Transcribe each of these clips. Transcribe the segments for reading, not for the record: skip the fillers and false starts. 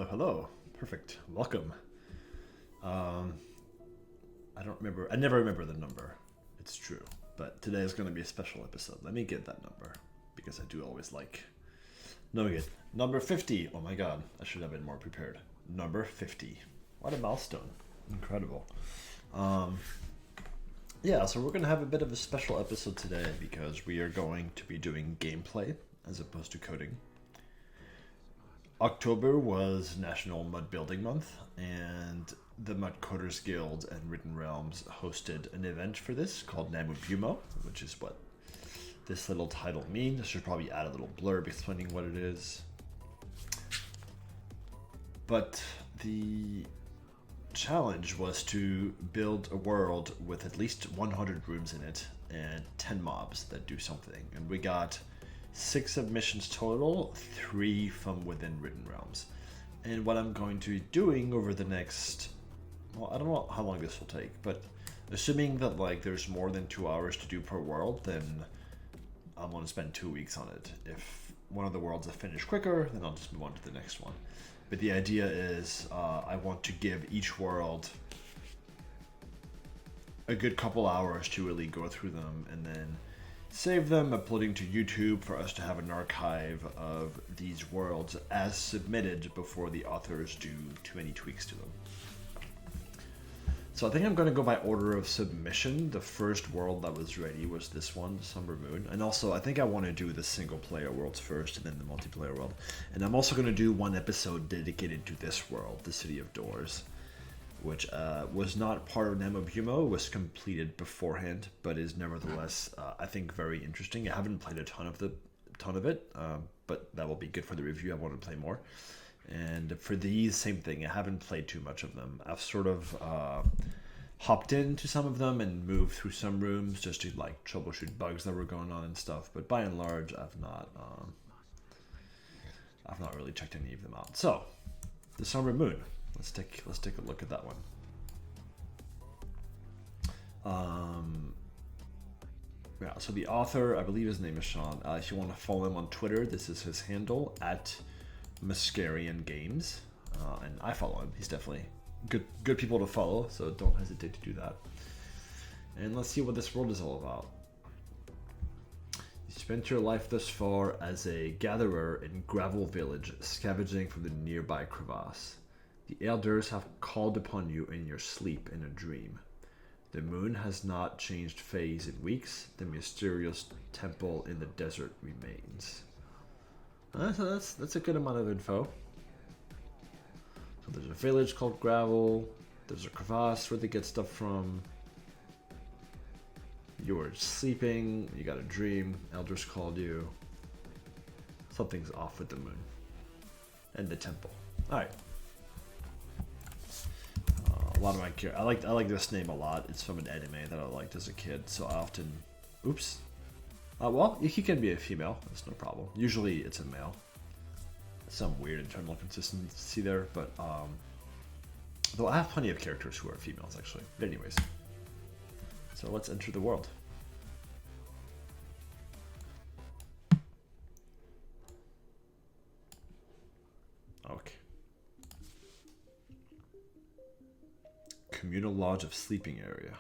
hello. Perfect. Welcome. I don't remember. I never remember the number. It's true. But today is going to be a special episode. Let me get that number because I do always like knowing it. Number 50. Oh my god. I should have been more prepared. Number 50. What a milestone. Incredible. Yeah, so we're going to have a bit of a special episode today because we are going to be doing gameplay as opposed to coding. October was National Mud Building Month, and the Mud Coders Guild and Written Realms hosted an event for this called Namubumo, which is what this little title means. I should probably add a little blurb explaining what it is. But the challenge was to build a world with at least 100 rooms in it and 10 mobs that do something. And we got 6 submissions total, 3 from within Written Realms. And what I'm going to be doing over the next, well, I don't know how long this will take, but assuming that like there's more than 2 hours to do per world, then I'm going to spend 2 weeks on it. If one of the worlds I finish quicker, then I'll just move on to the next one. But the idea is I want to give each world a good couple hours to really go through them and then save them, uploading to YouTube for us to have an archive of these worlds as submitted before the authors do too many tweaks to them. So I think I'm going to go by order of submission. The first world that was ready was this one, Somber Moon. And also I think I want to do the single player worlds first and then the multiplayer world. And I'm also going to do one episode dedicated to this world, the City of Doors, which was not part of Namubumo, was completed beforehand, but is nevertheless, I think, very interesting. I haven't played a ton of it, but that will be good for the review. I want to play more. And for these, same thing. I haven't played too much of them. I've sort of hopped into some of them and moved through some rooms just to like troubleshoot bugs that were going on and stuff. But by and large, I've not really checked any of them out. So, the Somber Moon. Let's take a look at that one. Yeah, so the author, I believe his name is Sean. If you want to follow him on Twitter, this is his handle, at Mascarian Games. And I follow him. He's definitely good people to follow, so don't hesitate to do that. And let's see what this world is all about. You spent your life thus far as a gatherer in Gravel Village, scavenging from the nearby crevasse. The elders have called upon you in your sleep in a dream. The moon has not changed phase in weeks. The mysterious temple in the desert remains. So that's a good amount of info. So there's a village called Gravel. There's a crevasse where they get stuff from. You were sleeping. You got a dream. Elders called you. Something's off with the moon and the temple. All right. A lot of my I like this name a lot. It's from an anime that I liked as a kid, so I often, oops. Well, he can be a female. That's no problem. Usually it's a male. Some weird internal consistency there, but though I have plenty of characters who are females actually. But anyways, so let's enter the world. Okay. Communal lodge of sleeping area.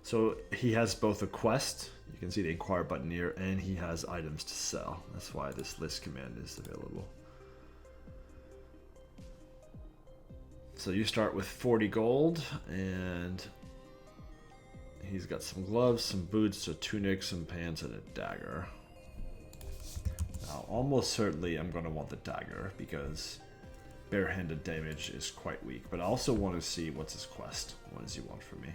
So he has both a quest, you can see the inquire button here, and he has items to sell. That's why this list command is available. So you start with 40 gold, and he's got some gloves, some boots, a tunic, some pants, and a dagger. Now, almost certainly I'm going to want the dagger, because barehanded damage is quite weak. But I also want to see what's his quest. What does he want from me?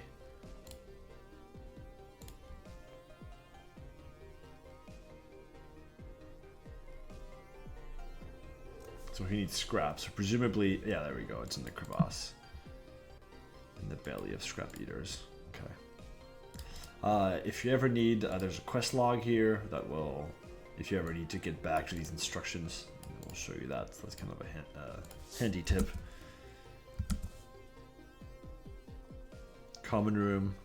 So he needs scrap. So presumably, yeah, there we go. It's in the crevasse. In the belly of scrap eaters. Okay. If you ever need, there's a quest log here that will, if you ever need to get back to these instructions, we'll show you that. So that's kind of a handy tip. Common room.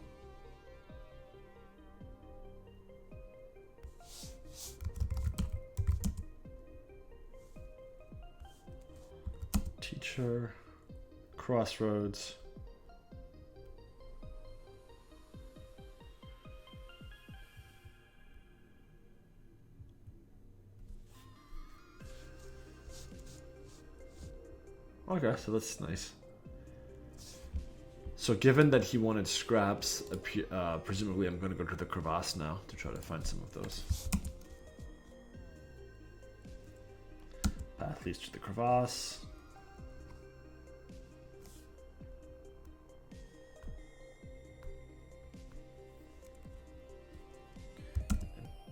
Teacher. Crossroads. Okay, so that's nice. So given that he wanted scraps, presumably I'm going to go to the crevasse now to try to find some of those. Path leads to the crevasse.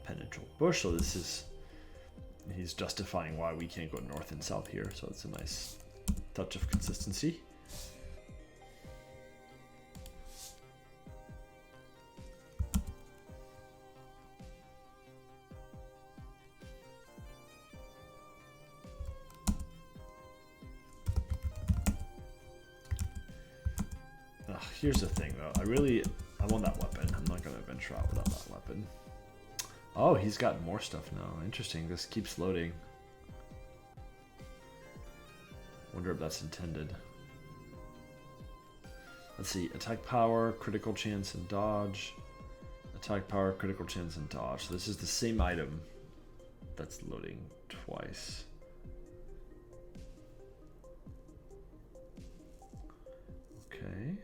Penetrable bush, so this is... He's justifying why we can't go north and south here, so it's a nice touch of consistency. Here's the thing though, I want that weapon. I'm not gonna venture out without that weapon. Oh, he's got more stuff now. Interesting, this keeps loading. Wonder if that's intended. Let's see, attack power, critical chance, and dodge. Attack power, critical chance, and dodge. So this is the same item that's loading twice. Okay.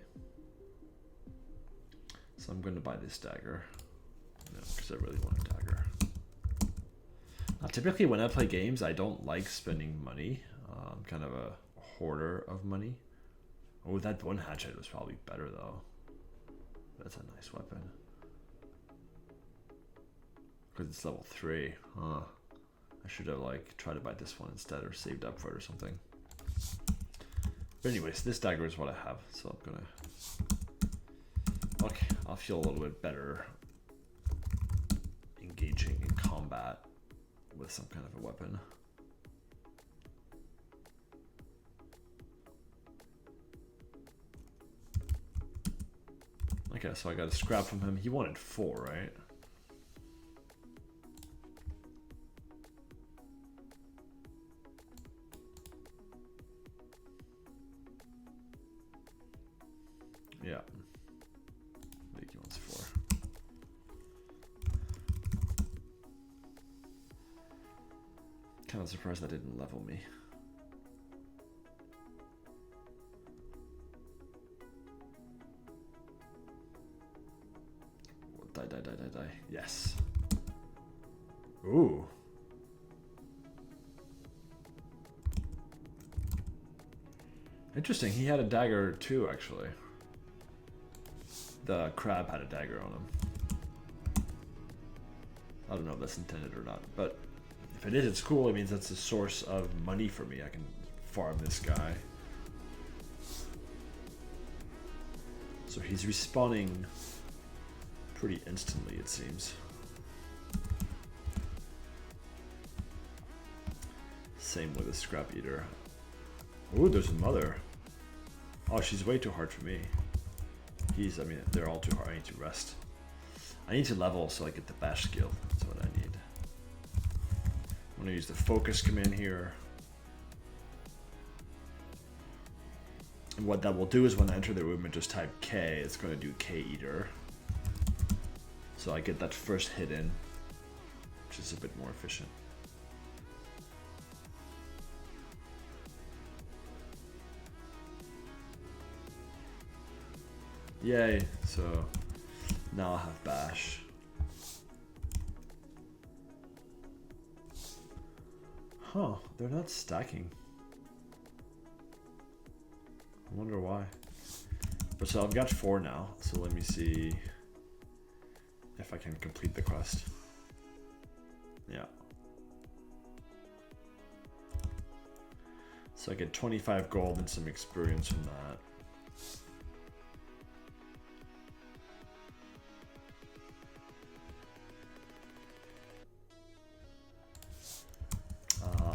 So I'm going to buy this dagger. No, because I really want a dagger. Now, typically when I play games, I don't like spending money. I'm kind of a hoarder of money. Oh, that one hatchet was probably better though. That's a nice weapon. Because it's level 3. Huh. I should have like tried to buy this one instead or saved up for it or something. But anyways, this dagger is what I have, so I'm gonna... Okay, I'll feel a little bit better engaging in combat with some kind of a weapon. Okay, so I got a scrap from him. He wanted 4, right? Yeah. I think he wants 4. Kind of surprised that didn't level me. Die. Yes. Ooh. Interesting, he had a dagger too, actually. The crab had a dagger on him. I don't know if that's intended or not, but if it is, it's cool. It means that's a source of money for me. I can farm this guy. So he's respawning pretty instantly, it seems. Same with a scrap eater. Ooh, there's a mother. Oh, she's way too hard for me. I mean, they're all too hard. I need to rest. I need to level so I get the bash skill. That's what I need. I'm gonna use the focus command here. And what that will do is when I enter the room and just type K, it's gonna do K eater. So I get that first hit in, which is a bit more efficient. Yay, so now I have bash. Huh, they're not stacking. I wonder why. But so I've got 4 now, so let me see if I can complete the quest. Yeah. So I get 25 gold and some experience from that.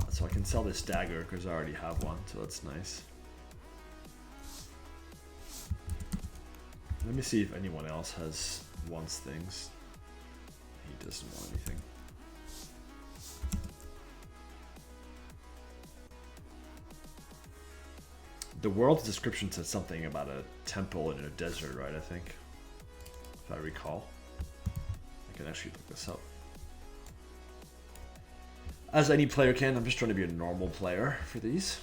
So I can sell this dagger because I already have one, so that's nice. Let me see if anyone else wants things. He doesn't want anything. The world's description said something about a temple in a desert, right? I think, if I recall. I can actually look this up. As any player can, I'm just trying to be a normal player for these.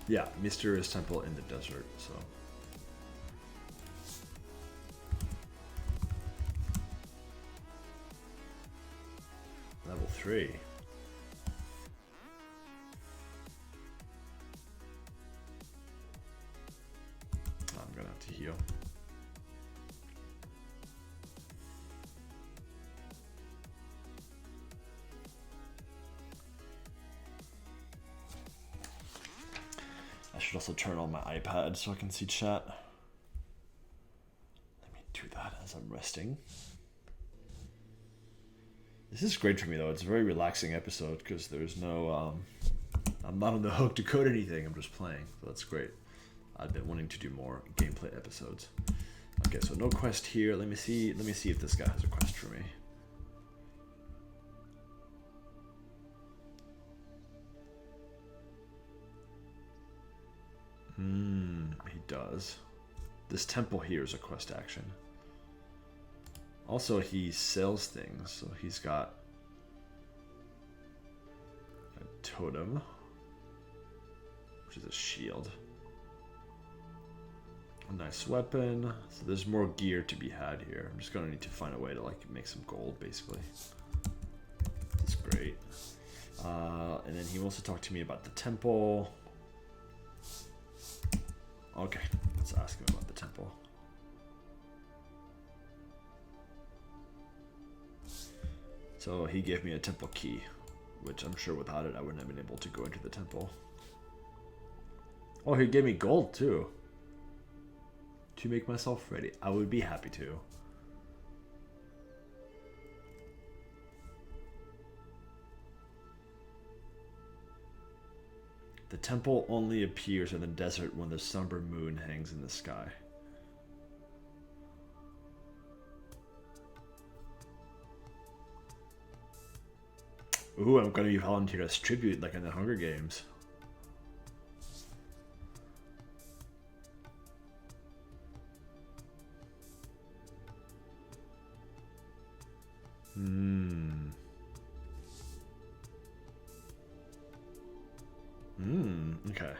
Yeah, mysterious temple in the desert, so. Level 3. I'm gonna have to heal. I should also turn on my iPad so I can see chat. Let me do that as I'm resting. This is great for me though. It's a very relaxing episode because there's no, I'm not on the hook to code anything. I'm just playing, so that's great. I've been wanting to do more gameplay episodes. Okay, so no quest here. Let me see if this guy has a quest for me. He does. This temple here is a quest action. Also, he sells things, so he's got a totem, which is a shield. A nice weapon. So there's more gear to be had here. I'm just gonna need to find a way to like make some gold, basically. That's great. And then he wants to talk to me about the temple. Okay, let's ask him about the temple. So he gave me a temple key, which I'm sure without it I wouldn't have been able to go into the temple. Oh, he gave me gold too. To make myself ready. I would be happy to. The temple only appears in the desert when the Somber Moon hangs in the sky. Ooh, I'm gonna be volunteer as tribute like in the Hunger Games. Okay.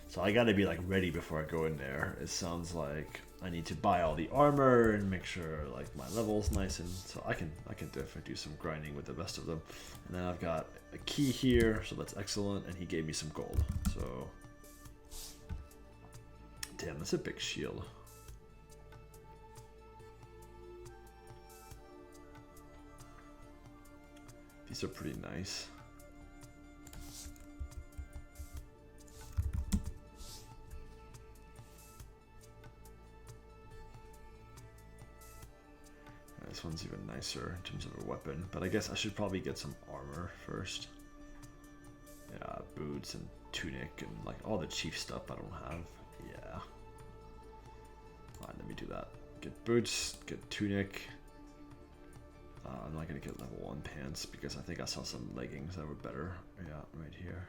So I gotta be like ready before I go in there. It sounds like I need to buy all the armor and make sure like my level's nice, and so I can definitely do some grinding with the rest of them. And then I've got a key here, so that's excellent, and he gave me some gold. So damn, that's a big shield. These are pretty nice. This one's even nicer in terms of a weapon, but I guess I should probably get some armor first. Yeah, boots and tunic and like all the chief stuff I don't have. Yeah. Alright, let me do that. Get boots, get tunic. I'm not gonna get level 1 pants because I think I saw some leggings that were better. Yeah, right here.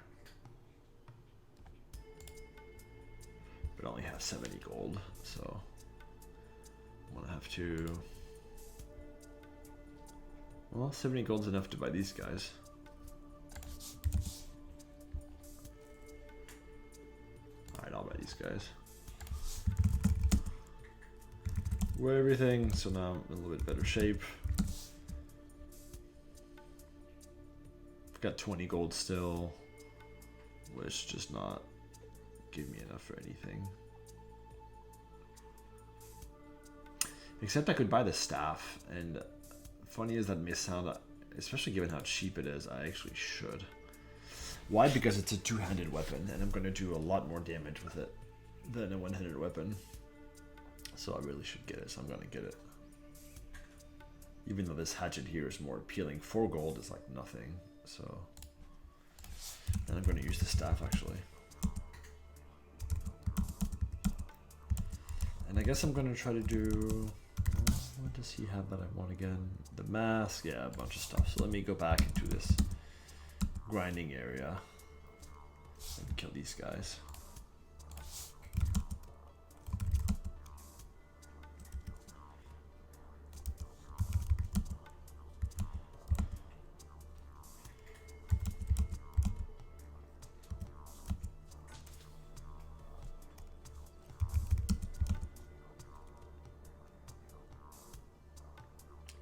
But I only have 70 gold, so I'm gonna have to. Well, 70 gold's enough to buy these guys. Alright, I'll buy these guys. Wear everything, so now I'm in a little bit better shape. I've got 20 gold still, which just not give me enough for anything. Except I could buy the staff, and funny as that may sound, especially given how cheap it is, I actually should. Why? Because it's a two-handed weapon, and I'm going to do a lot more damage with it than a one-handed weapon. So I really should get it, so I'm going to get it. Even though this hatchet here is more appealing, 4 gold is like nothing. So, and I'm going to use the staff actually. And I guess I'm going to try to do, what does he have that I want again? The mask, yeah, a bunch of stuff. So let me go back into this grinding area and kill these guys.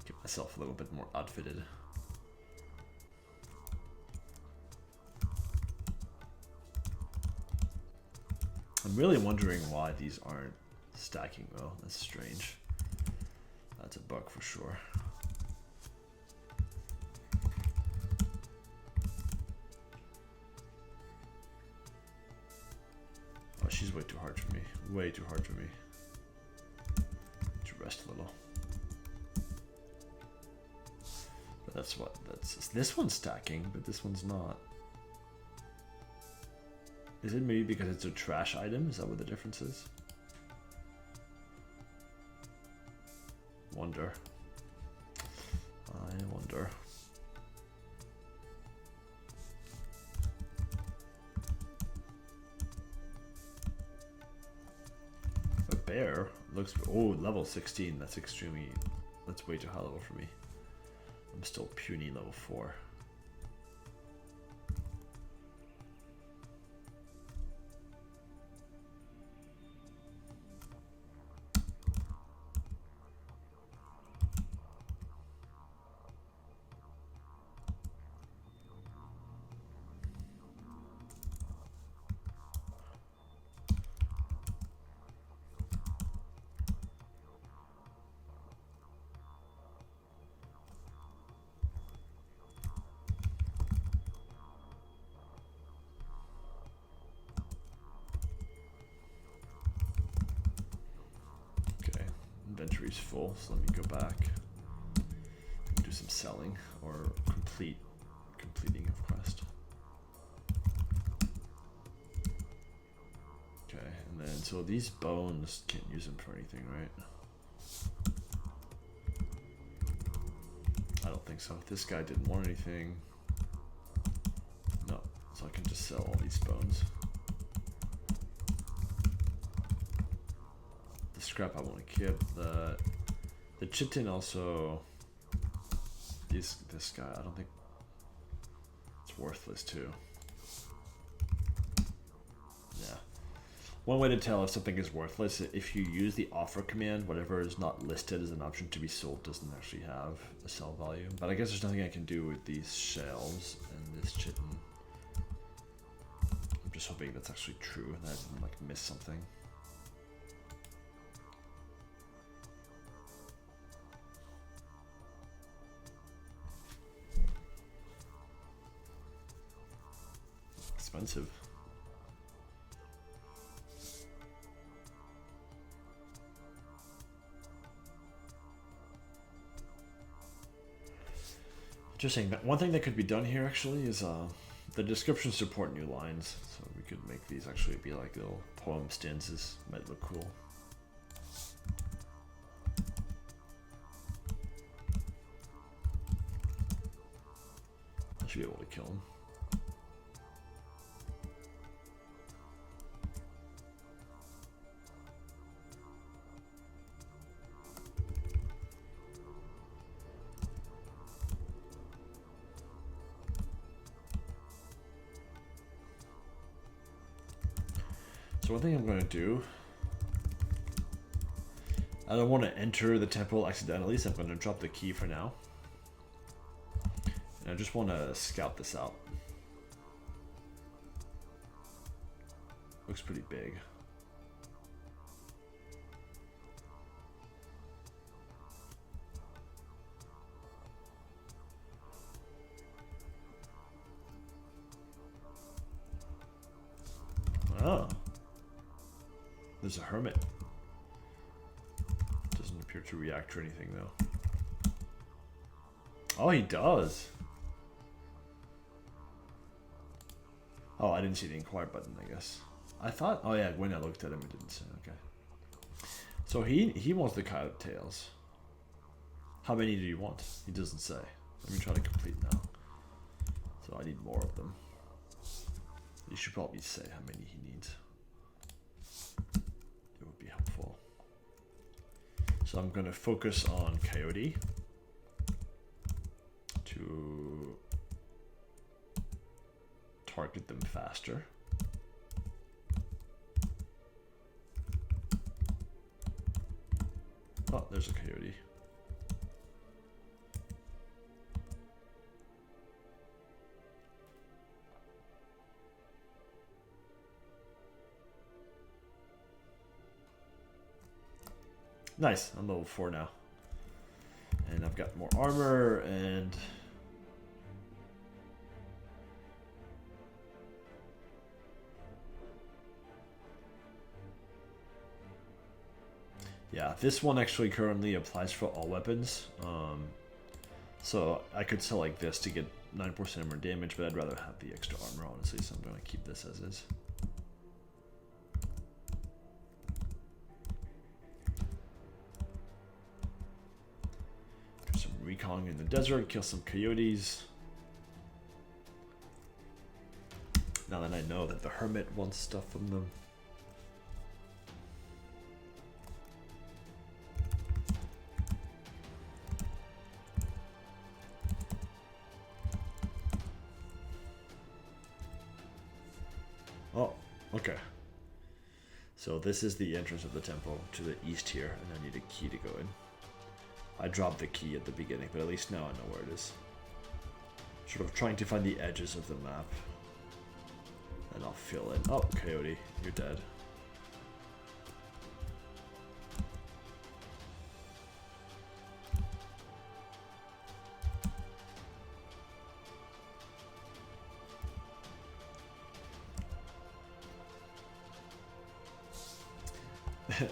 Get myself a little bit more outfitted. I'm really wondering why these aren't stacking though. That's strange. That's a bug for sure. Oh, she's way too hard for me. Way too hard for me. To rest a little. But that's what, that's, this one's stacking, but this one's not. Is it maybe because it's a trash item? Is that what the difference is? Wonder. I wonder. A bear looks, oh, level 16. That's extremely, that's way too high level for me. I'm still puny level 4. Inventory's full, so let me go back and do some selling or completing of quest. Okay, and then so these bones can't use them for anything, right? I don't think so. This guy didn't want anything. No, so I can just sell all these bones. Scrap I want to keep. The chitin also, this guy, I don't think it's worthless too. Yeah, one way to tell if something is worthless, if you use the offer command, whatever is not listed as an option to be sold doesn't actually have a sell value. But I guess there's nothing I can do with these shells and this chitin. I'm just hoping that's actually true and that I didn't like miss something. Expensive. Interesting. One thing that could be done here actually is the descriptions support new lines, so we could make these actually be like little poem stanzas. Might look cool. I should be able to kill him. So one thing I'm going to do, I don't want to enter the temple accidentally, so I'm going to drop the key for now. And I just want to scout this out. Looks pretty big. Oh. There's a hermit. Doesn't appear to react to anything though. Oh, he does. Oh, I didn't see the inquire button, I guess. I thought, oh yeah, when I looked at him, it didn't say, okay. So he wants the coyote tails. How many do you want? He doesn't say. Let me try to complete now. So I need more of them. You should probably say how many he needs. It would be helpful. So I'm going to focus on coyote to target them faster. Oh, there's a coyote. Nice, I'm level 4 now. And I've got more armor and... yeah, this one actually currently applies for all weapons. So I could sell like this to get 9% more damage, but I'd rather have the extra armor, honestly, so I'm going to keep this as is. Do some recon in the desert, kill some coyotes. Now that I know that the hermit wants stuff from them. Oh, okay. So this is the entrance of the temple to the east here, and I need a key to go in. I dropped the key at the beginning, but at least now I know where it is. Sort of trying to find the edges of the map. And I'll fill in. Oh, coyote, you're dead.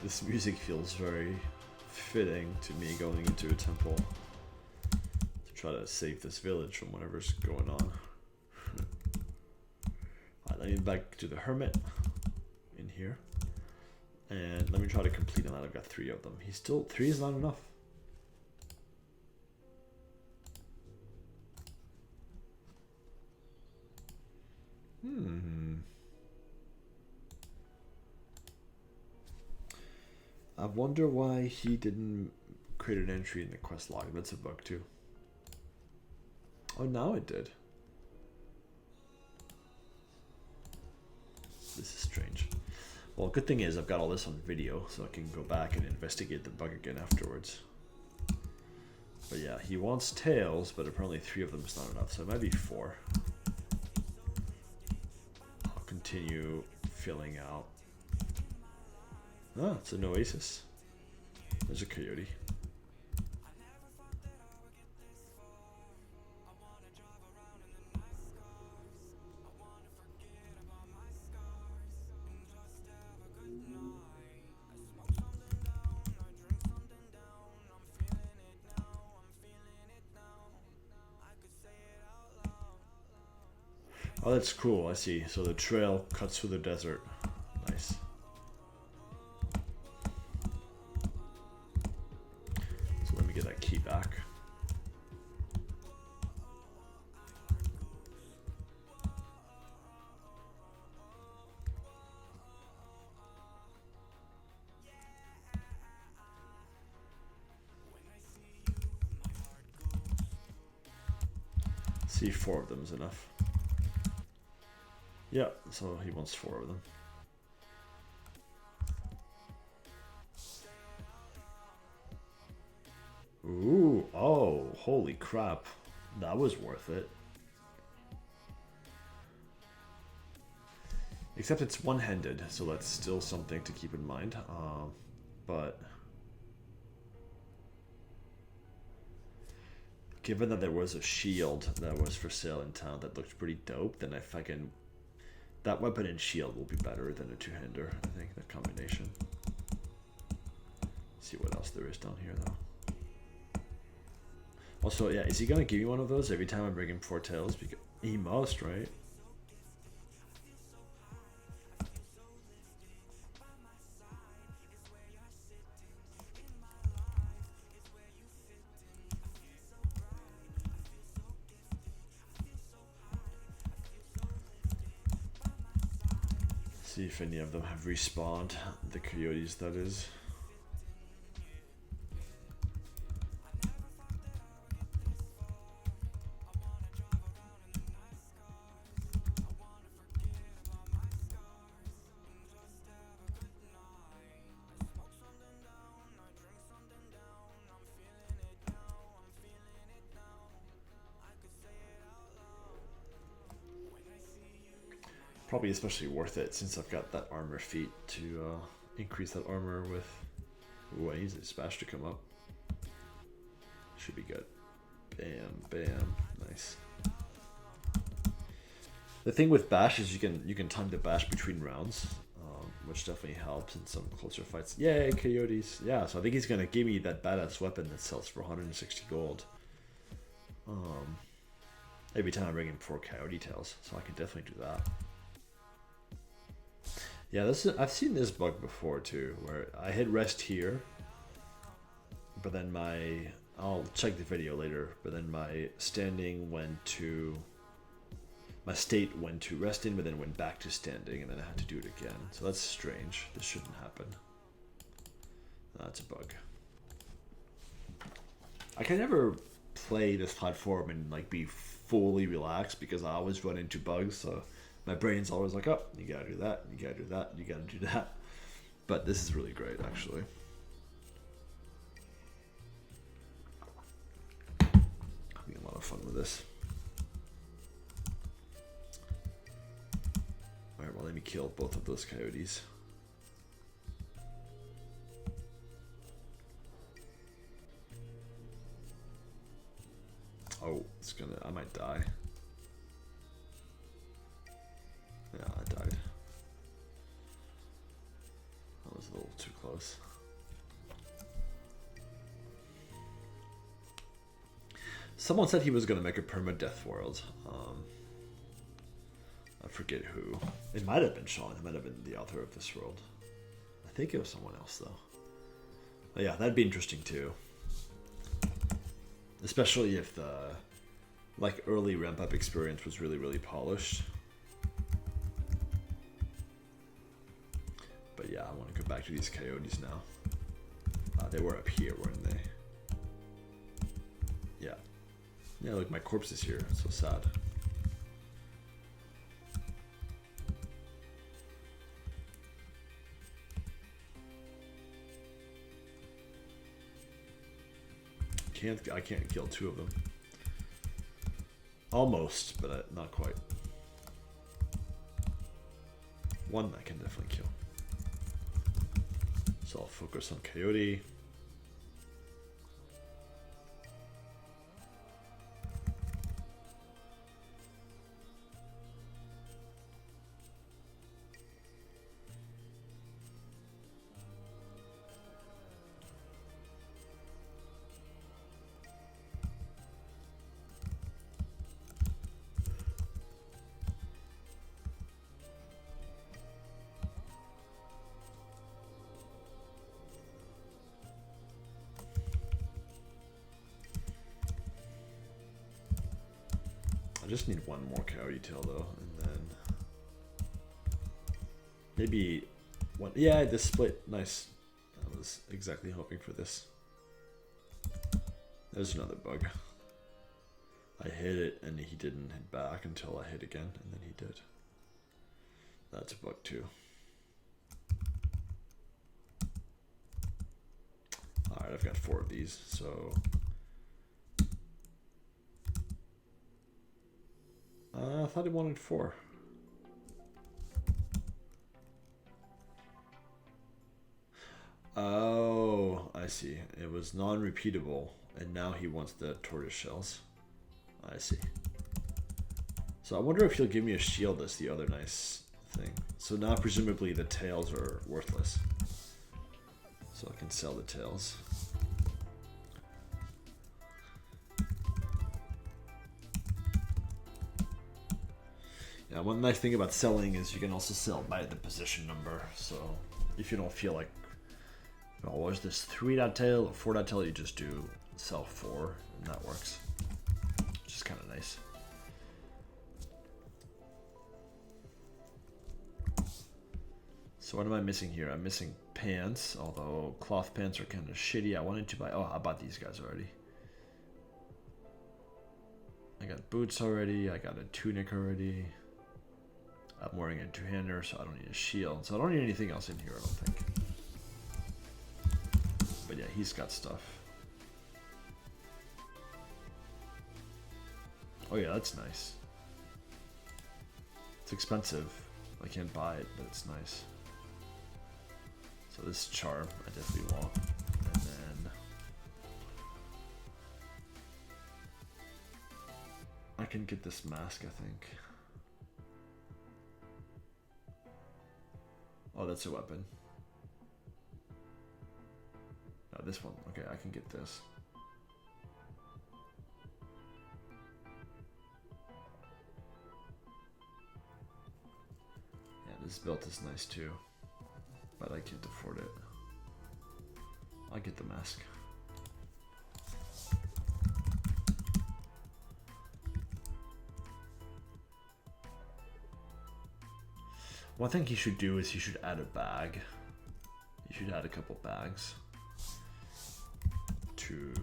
This music feels very fitting to me going into a temple to try to save this village from whatever's going on. Alright, let me back to the hermit in here. And let me try to complete on that. I've got 3 of them. He's still 3 is not enough. I wonder why he didn't create an entry in the quest log. That's a bug too. Oh, now it did. This is strange. Well, good thing is I've got all this on video, so I can go back and investigate the bug again afterwards. But yeah, he wants tails, but apparently 3 of them is not enough, so it might be 4. I'll continue filling out. Ah, it's an oasis. There's a coyote. Oh, that's cool. I see. So the trail cuts through the desert. Nice. So let me get that key back. See, 4 of them is enough. Yeah, so he wants 4 of them. Ooh, oh, holy crap. That was worth it. Except it's one-handed, so that's still something to keep in mind. But given that there was a shield that was for sale in town that looked pretty dope, then if I can... that weapon and shield will be better than a 2-hander, I think, that combination. Let's see what else there is down here, though. Also, yeah, is he gonna give me one of those every time I bring him 4 tails? Because he must, right? See if any of them have respawned. The coyotes, that is. Probably especially worth it since I've got that armor feat to increase that armor with. Ooh, I need this bash to come up. Should be good. Bam, bam, nice. The thing with bash is you can time the bash between rounds, which definitely helps in some closer fights. Yay, coyotes! Yeah, so I think he's gonna give me that badass weapon that sells for 160 gold. Every time I bring in 4 coyote tails, so I can definitely do that. Yeah, I've seen this bug before too, where I hit rest here, but then I'll check the video later, but then my standing went to, my state went to resting, but then went back to standing, and then I had to do it again. So that's strange. This shouldn't happen. That's a bug. I can never play this platform and like be fully relaxed because I always run into bugs, so my brain's always like, oh, you gotta do that, you gotta do that, you gotta do that. But this is really great, actually. Having a lot of fun with this. Alright, well, let me kill both of those coyotes. Oh, I might die. Yeah, I died. That was a little too close. Someone said he was going to make a permadeath world. I forget who. It might have been Sean. It might have been the author of this world. I think it was someone else, though. But yeah, that'd be interesting, too. Especially if the early ramp-up experience was really, really polished. But yeah, I want to go back to these coyotes now. They were up here, weren't they? Yeah. Yeah, look, my corpse is here. It's so sad. I can't kill 2 of them. Almost, but not quite. 1 I can definitely kill. So I'll focus on coyote. I just need 1 more coyote tail though, and then maybe 1. Yeah, this split. Nice. I was exactly hoping for this. There's another bug. I hit it and he didn't hit back until I hit again, and then he did. That's a bug too. Alright, I've got 4 of these, so I thought he wanted 4. Oh, I see. It was non-repeatable, and now he wants the tortoise shells. I see. So I wonder if he'll give me a shield as the other nice thing. So now presumably the tails are worthless. So I can sell the tails. Yeah, one nice thing about selling is you can also sell by the position number. So if you don't feel like, oh, was this 3-dot tail or 4-dot tail, you just do sell 4, and that works. Which is kind of nice. So what am I missing here? I'm missing pants, although cloth pants are kind of shitty. I wanted to buy... Oh, I bought these guys already. I got boots already. I got a tunic already. I'm wearing a two-hander, so I don't need a shield. So I don't need anything else in here, I don't think. But yeah, he's got stuff. Oh yeah, that's nice. It's expensive. I can't buy it, but it's nice. So this charm I definitely want. And then I can get this mask, I think. Oh, that's a weapon. No, this one. Okay, I can get this. Yeah, this belt is nice too. But I can't afford it. I'll get the mask. One thing he should do is he should add a bag. He should add a couple bags to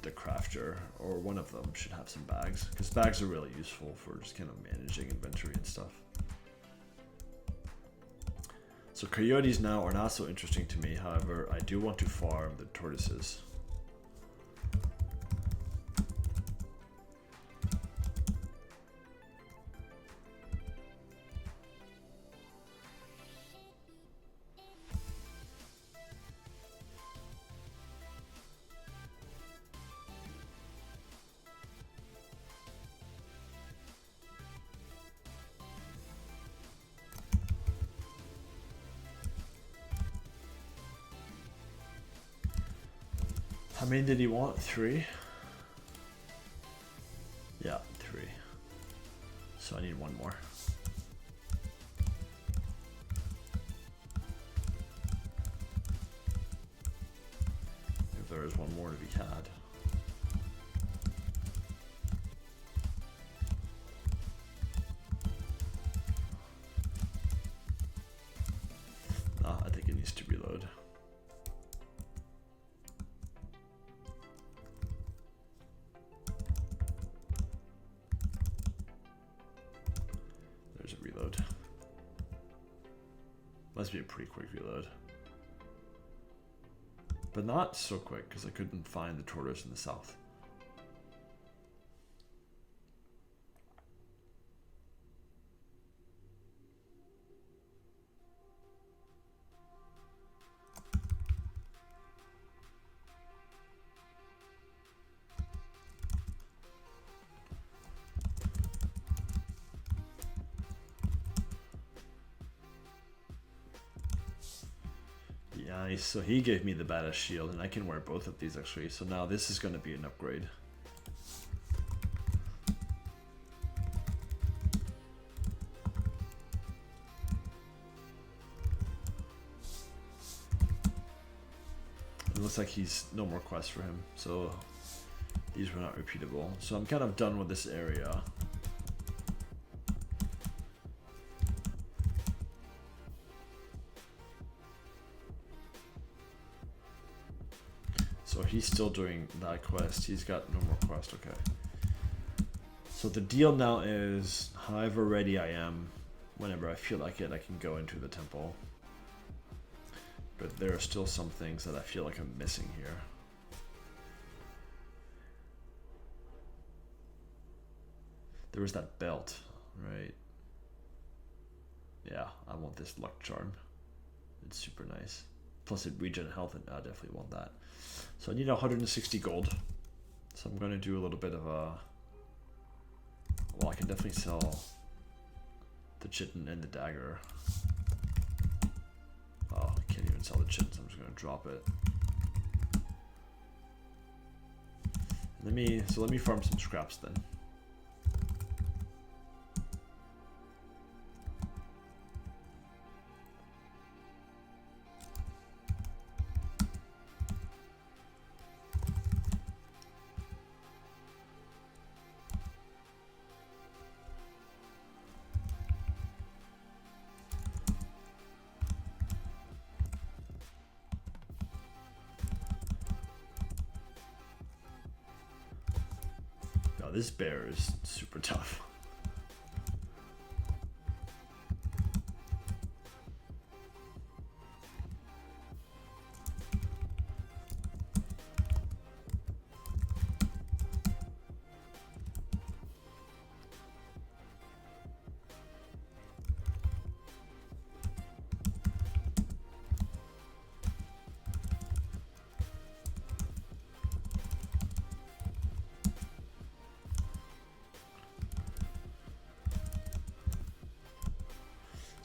the crafter, or one of them should have some bags, because bags are really useful for just kind of managing inventory and stuff. So coyotes now are not so interesting to me, however, I do want to farm the tortoises. How many did he want? 3? Yeah, 3. So I need one more. If there is one more to be had. I think it needs to reload. Must be a pretty quick reload. But not so quick, because I couldn't find the tortoise in the south. Nice, so he gave me the badass shield, and I can wear both of these actually, so now this is going to be an upgrade. It looks like he's no more quests for him, so these were not repeatable. So I'm kind of done with this area. So he's still doing that quest. He's got no more quest, okay. So the deal now is, however ready I am, whenever I feel like it, I can go into the temple. But there are still some things that I feel like I'm missing here. There was that belt, right? Yeah, I want this luck charm. It's super nice. Plus it regen health, and I definitely want that. So I need 160 gold. So I'm going to do a little bit of a... Well, I can definitely sell the chitin and the dagger. Oh, I can't even sell the chitin, so I'm just going to drop it. Let me farm some scraps then. this bear is super tough.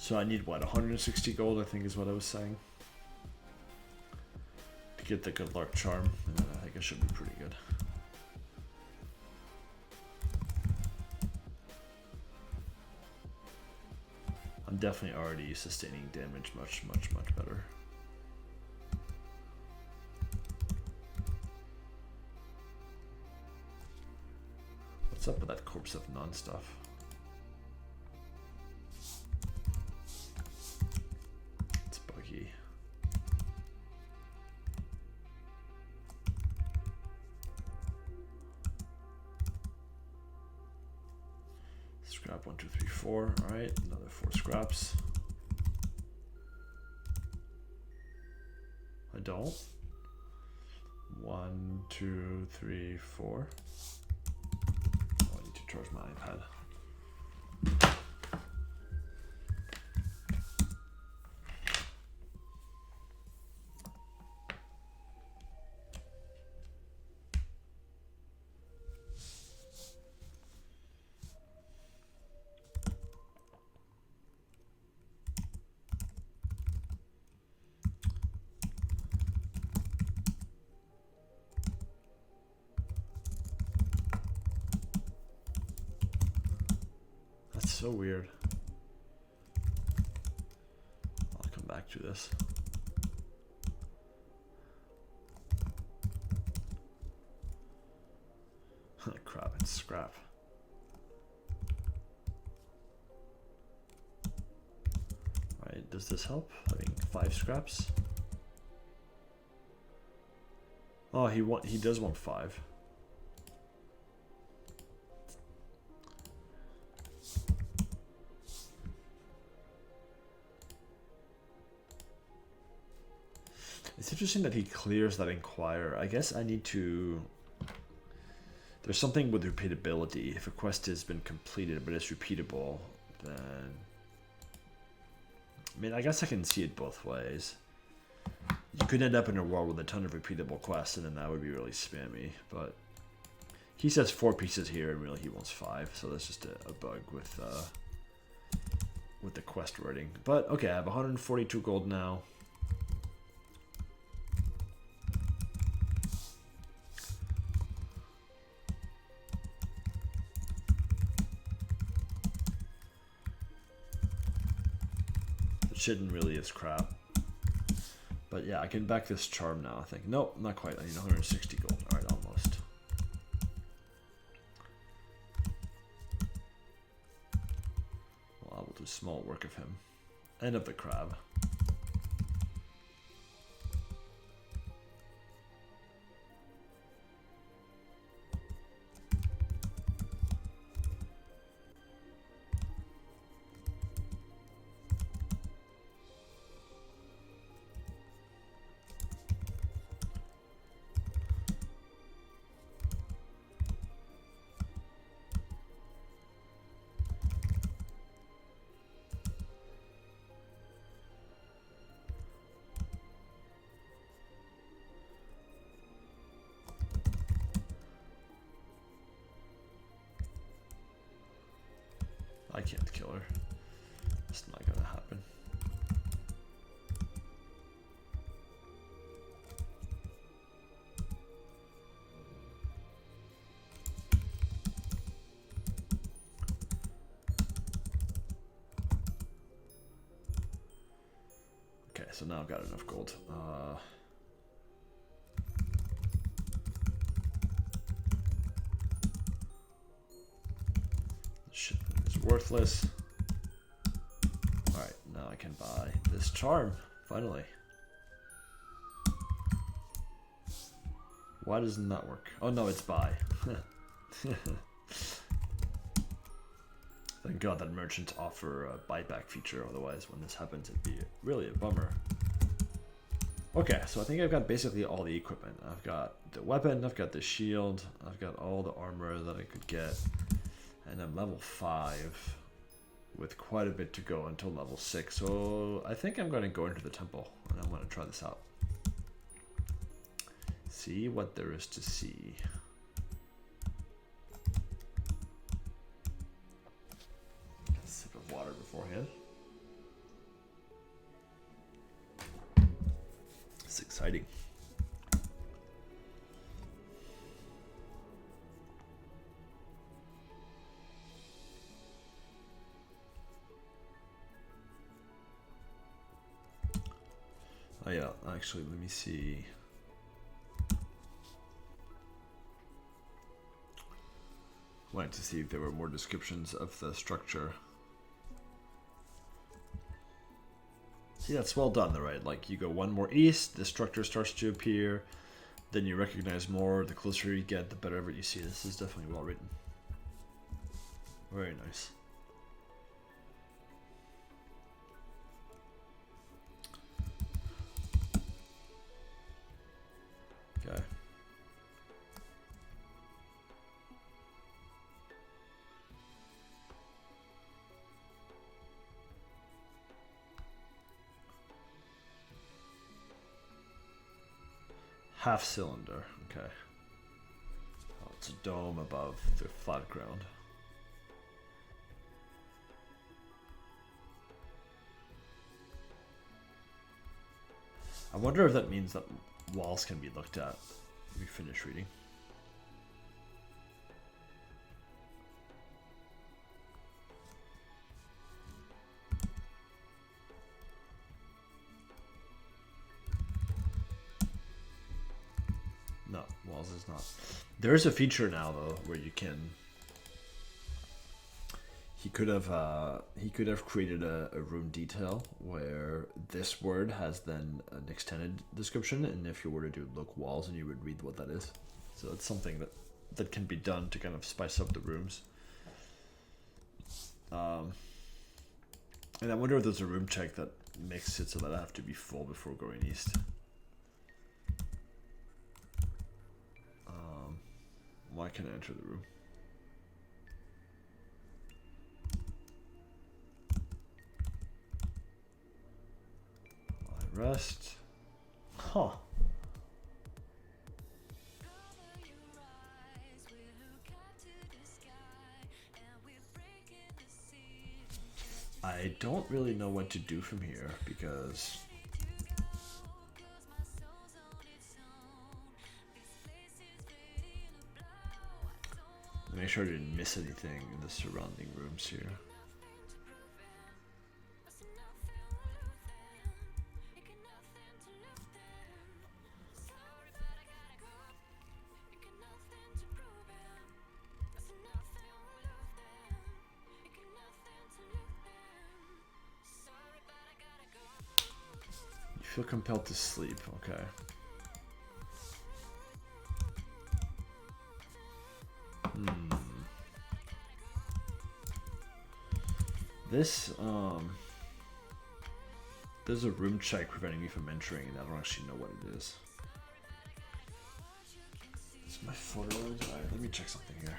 So I need what, 160 gold, I think is what I was saying, to get the good luck charm, and then I think it should be pretty good. I'm definitely already sustaining damage much better. What's up with that corpse of none stuff? Scrap 1, 2, 3, 4. All right, another 4 scraps. I don't. 1, 2, 3, 4. Oh, I need to charge my iPad. So weird. I'll come back to this. Crap, it's scrap. Alright, does this help? Having 5 scraps? Oh, he does want 5. It's interesting that he clears that Inquire. I guess I need to... There's something with repeatability. If a quest has been completed but it's repeatable, then... I mean, I guess I can see it both ways. You could end up in a world with a ton of repeatable quests, and then that would be really spammy, but... He says 4 pieces here, and really he wants 5, so that's just a bug with the quest wording. But, okay, I have 142 gold now. Shouldn't really is crap, but yeah, I can back this charm now. I think nope, not quite. I need 160 gold. All right, almost. Well, I will do small work of him and of the crab. I can't kill her. It's not gonna happen. Okay, so now I've got enough gold. Worthless. Alright, now I can buy this charm, finally. Why doesn't that work? Oh no, it's buy. Thank God that merchants offer a buyback feature, otherwise when this happens it'd be really a bummer. Okay, so I think I've got basically all the equipment. I've got the weapon, I've got the shield, I've got all the armor that I could get, and I'm level 5 with quite a bit to go until level 6. So I think I'm going to go into the temple and I'm going to try this out. See what there is to see. Get a sip of water beforehand. It's exciting. Oh yeah, actually, let me see. Wanted to see if there were more descriptions of the structure. See, that's well done though, right? Like, you go one more east, the structure starts to appear, then you recognize more. The closer you get, the better what you see. This is definitely well written. Very nice. Okay. Half cylinder, okay. Oh, it's a dome above the flat ground. I wonder if that means that walls can be looked at. We finish reading. No, walls is not. There is a feature now though where you can. He could have created a room detail where this word has then an extended description, and if you were to do look walls, and you would read what that is. So it's something that can be done to kind of spice up the rooms. And I wonder if there's a room check that makes it so that I have to be full before going east. Why can't I enter the room? I rest. Huh. I don't really know what to do from here because make sure I didn't miss anything in the surrounding rooms here. You feel compelled to sleep, okay. This, there's a room check preventing me from entering, and I don't actually know what it is. Is my photo? Alright, let me check something here.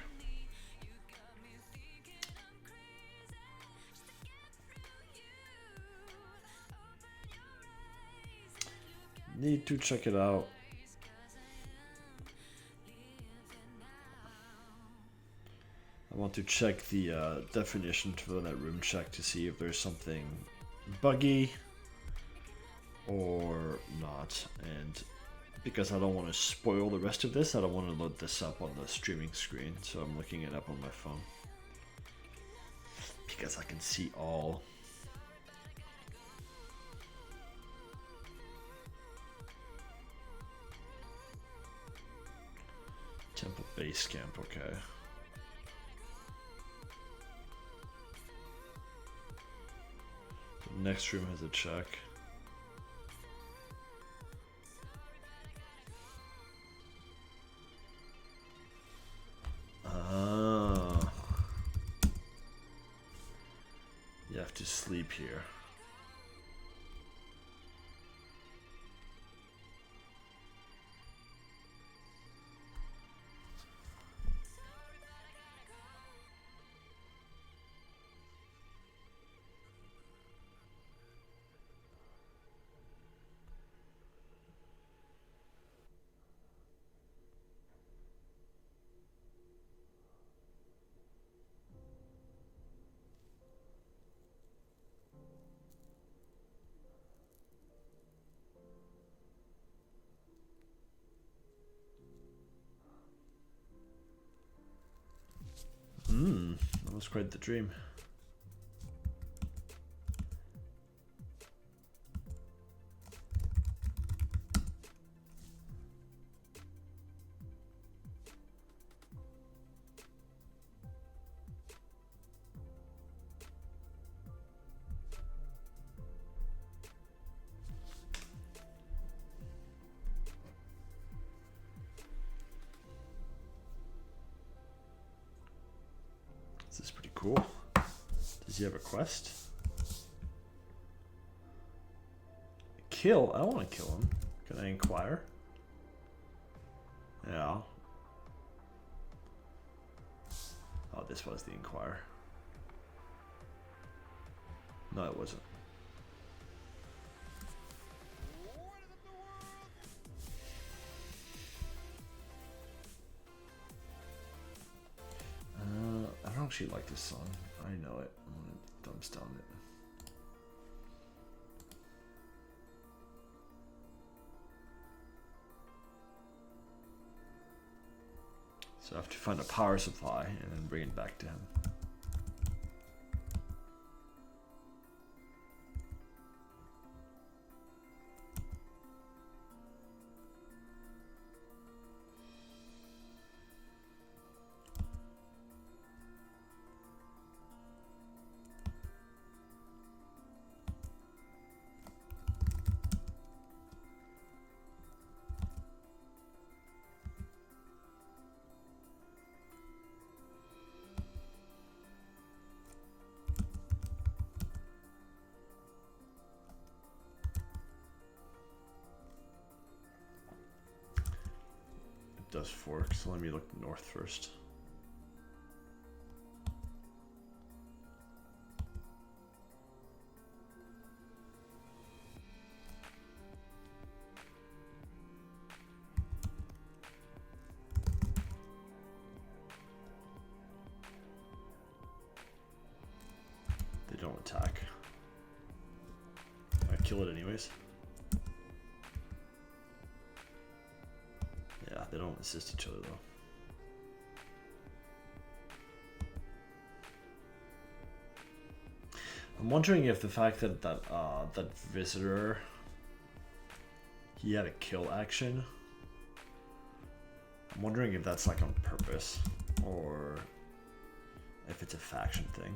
Need to check it out. I want to check the definition for that room check to see if there's something buggy or not, and because I don't want to spoil the rest of this, I don't want to load this up on the streaming screen, so I'm looking it up on my phone because I can see all. Temple base camp, okay. The next room has a check. sleep here. That was quite the dream. This is pretty cool. Does he have a quest? Kill? I don't want to kill him. Can I inquire? Yeah. Oh, this was the inquire. No, it wasn't. I don't actually like this song. I know it. I'm gonna thumbs down it. So I have to find a power supply and then bring it back to him. Does fork, so let me look north first. They don't attack. I kill it anyways. Yeah, they don't assist each other though. I'm wondering if the fact that that visitor, he had a kill action. I'm wondering if that's like on purpose or if it's a faction thing.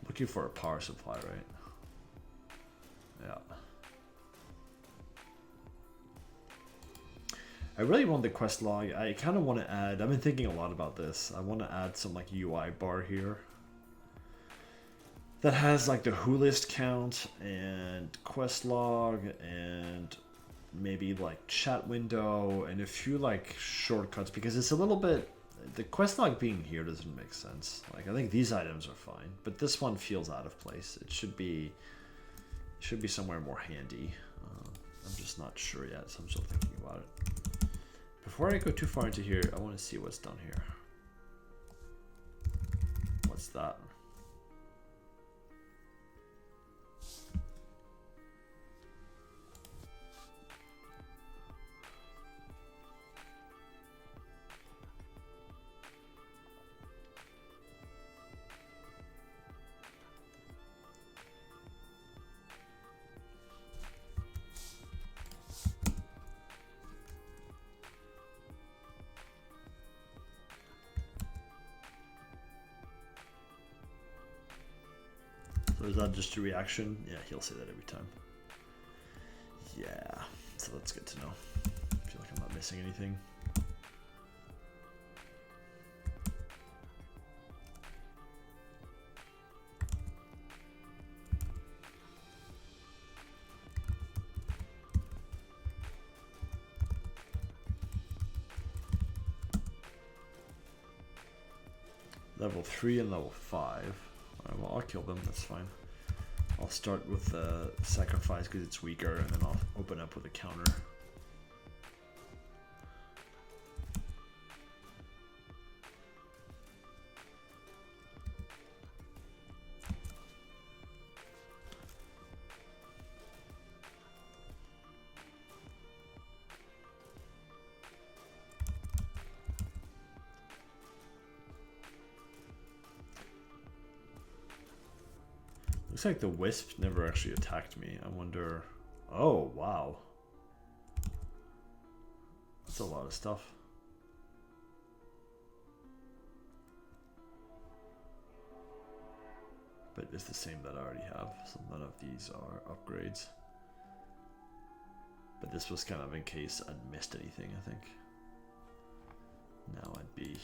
Looking for a power supply, right? Yeah. I really want the quest log. I kind of want to add, I've been thinking a lot about this. I want to add some like UI bar here that has like the who list count and quest log and maybe like chat window and a few like shortcuts, because it's a little bit, the quest log being here doesn't make sense. Like I think these items are fine, but this one feels out of place. It should be somewhere more handy. I'm just not sure yet, so I'm still thinking about it. Before I go too far into here, I want to see what's down here. What's that? that just a reaction? Yeah, he'll say that every time. Yeah, so that's good to know. I feel like I'm not missing anything. Level 3 and level 5. Alright, well, I'll kill them, that's fine. I'll start with the sacrifice because it's weaker, and then I'll open up with a counter. Looks like the wisp never actually attacked me. I wonder... Oh, wow. That's a lot of stuff. But it's the same that I already have, so none of these are upgrades. But this was kind of in case I'd missed anything, I think. Now I'd be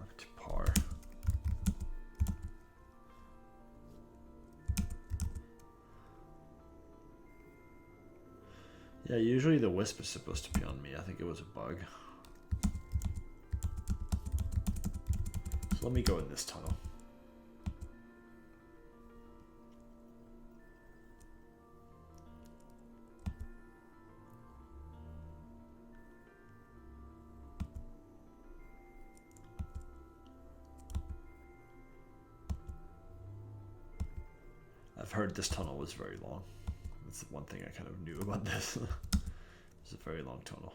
up to par. Yeah, usually the wisp is supposed to be on me. I think it was a bug. So let me go in this tunnel. I've heard this tunnel was very long. That's the one thing I kind of knew about this. It's a very long tunnel.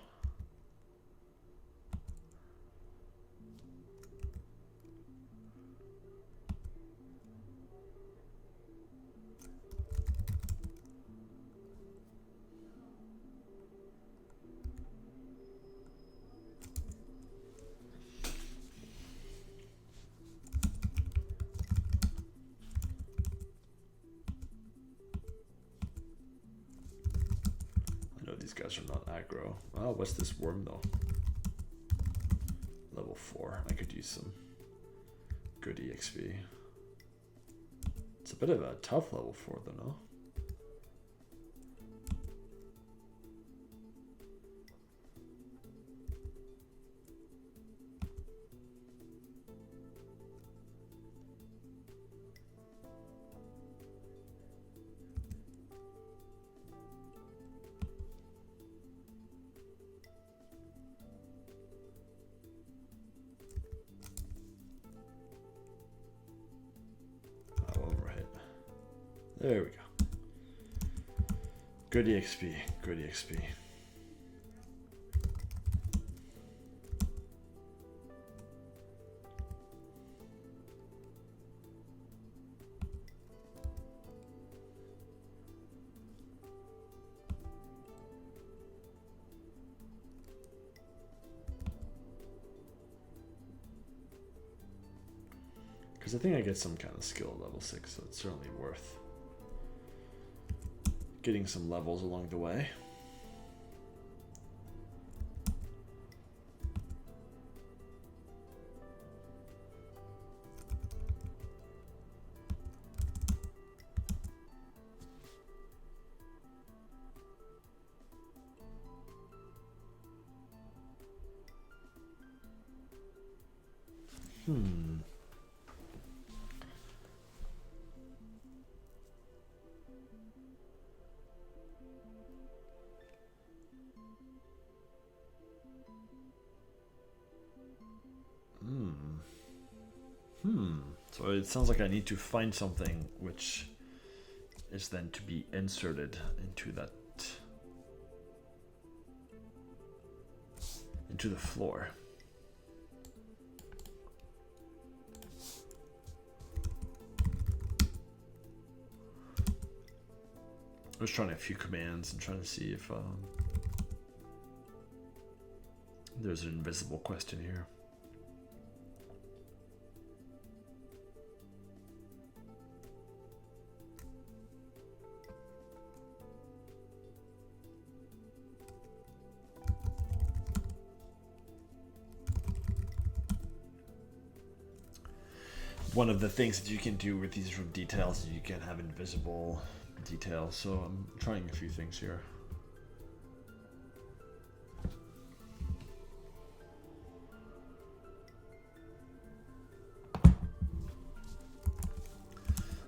These guys are not aggro. Oh, what's this worm though? Level 4. I could use some good EXP. It's a bit of a tough level 4 though, no? There we go. Good EXP, good EXP. Because I think I get some kind of skill at level 6, so it's certainly worth getting some levels along the way. So it sounds like I need to find something which is then to be inserted into the floor. I was trying a few commands and trying to see if there's an invisible question here. one of the things that you can do with these room details is you can have invisible details. So I'm trying a few things here.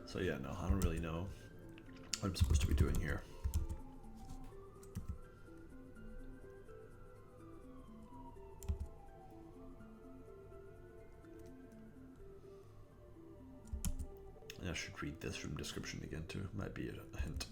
So yeah, no, I don't really know what I'm supposed to be doing here. I should read this room description again too. Might be a hint.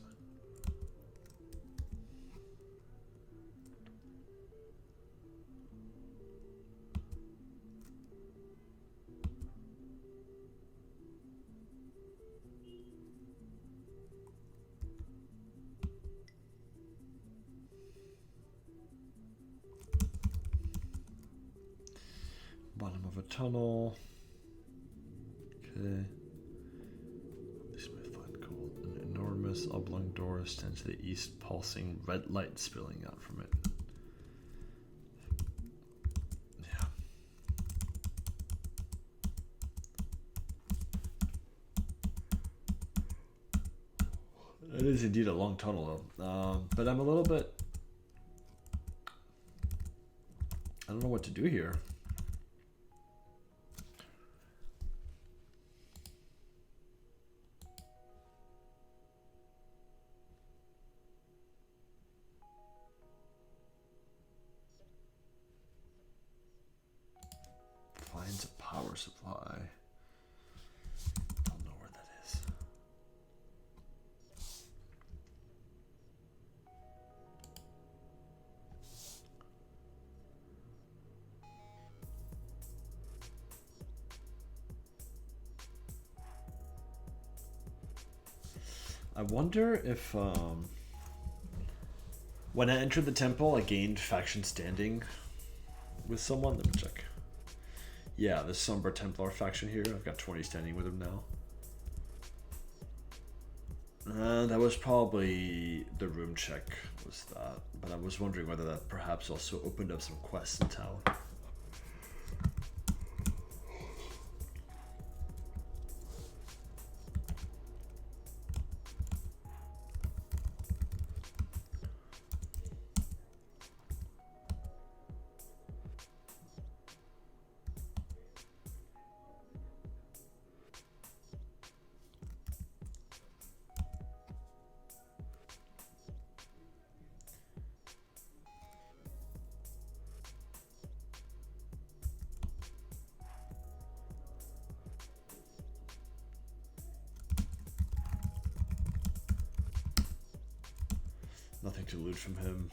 Bottom of a tunnel. Okay. This may find cool. An enormous oblong door stands to the east, pulsing red light spilling out from it. Yeah. It is indeed a long tunnel, though. But I'm a little bit. I don't know what to do here. Finds a power supply. Don't know where that is. I wonder if when I entered the temple I gained faction standing with someone. Let me check. Yeah, the Somber Templar faction here. I've got 20 standing with him now. That was probably the room check was that. But I was wondering whether that perhaps also opened up some quests in town. Nothing to loot from him.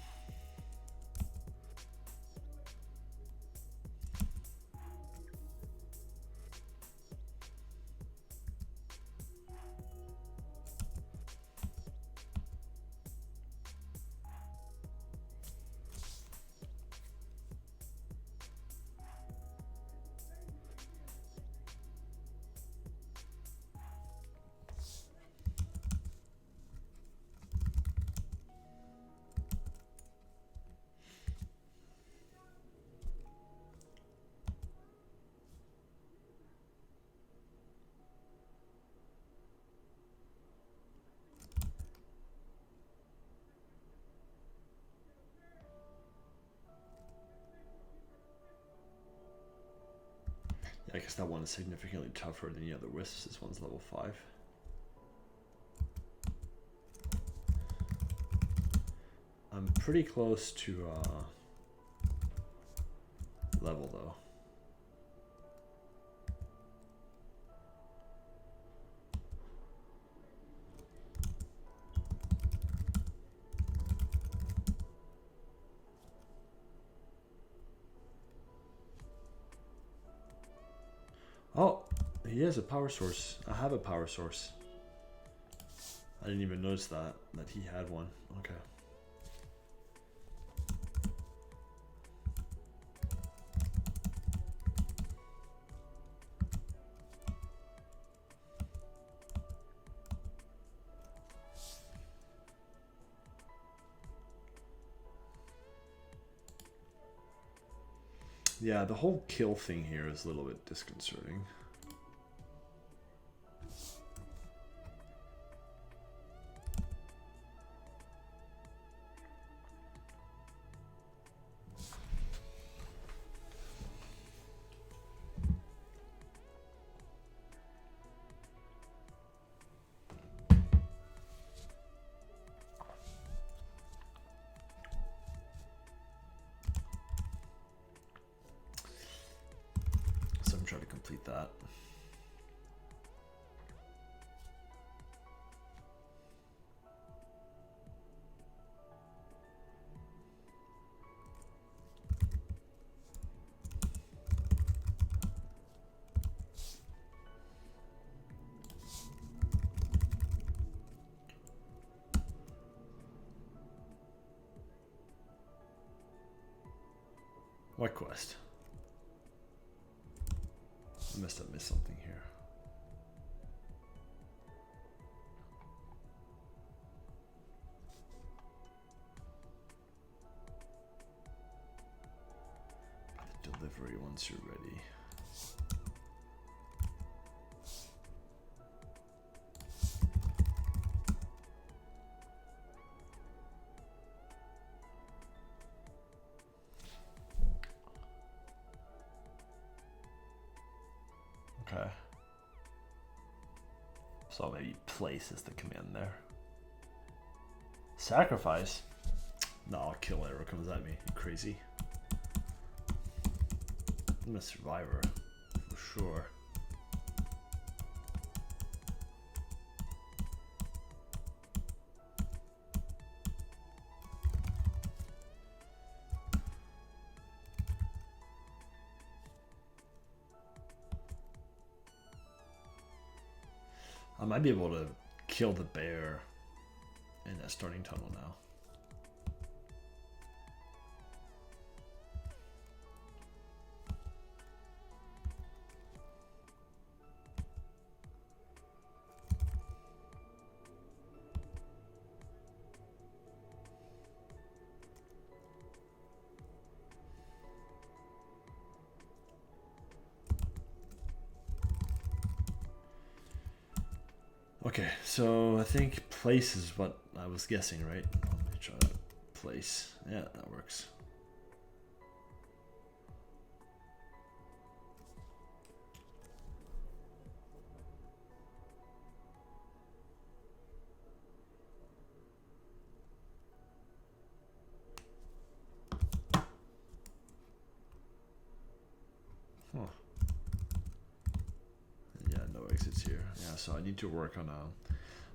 I guess that one is significantly tougher than the other wisps. This one's level 5. I'm pretty close to level though. Oh, he has a power source. I have a power source. I didn't even notice that he had one. Okay. Yeah, the whole kill thing here is a little bit disconcerting. What quest? I must have missed something here. By the delivery once you're ready. Okay. So maybe place is the command there. Sacrifice? No, I'll kill whatever comes at me. You crazy? I'm a survivor, for sure. I might be able to kill the bear in that starting tunnel now. Okay, so I think place is what I was guessing, right? Let me try that. Place. Yeah, that works. Huh. Yeah, no exits here. Yeah, so I need to work on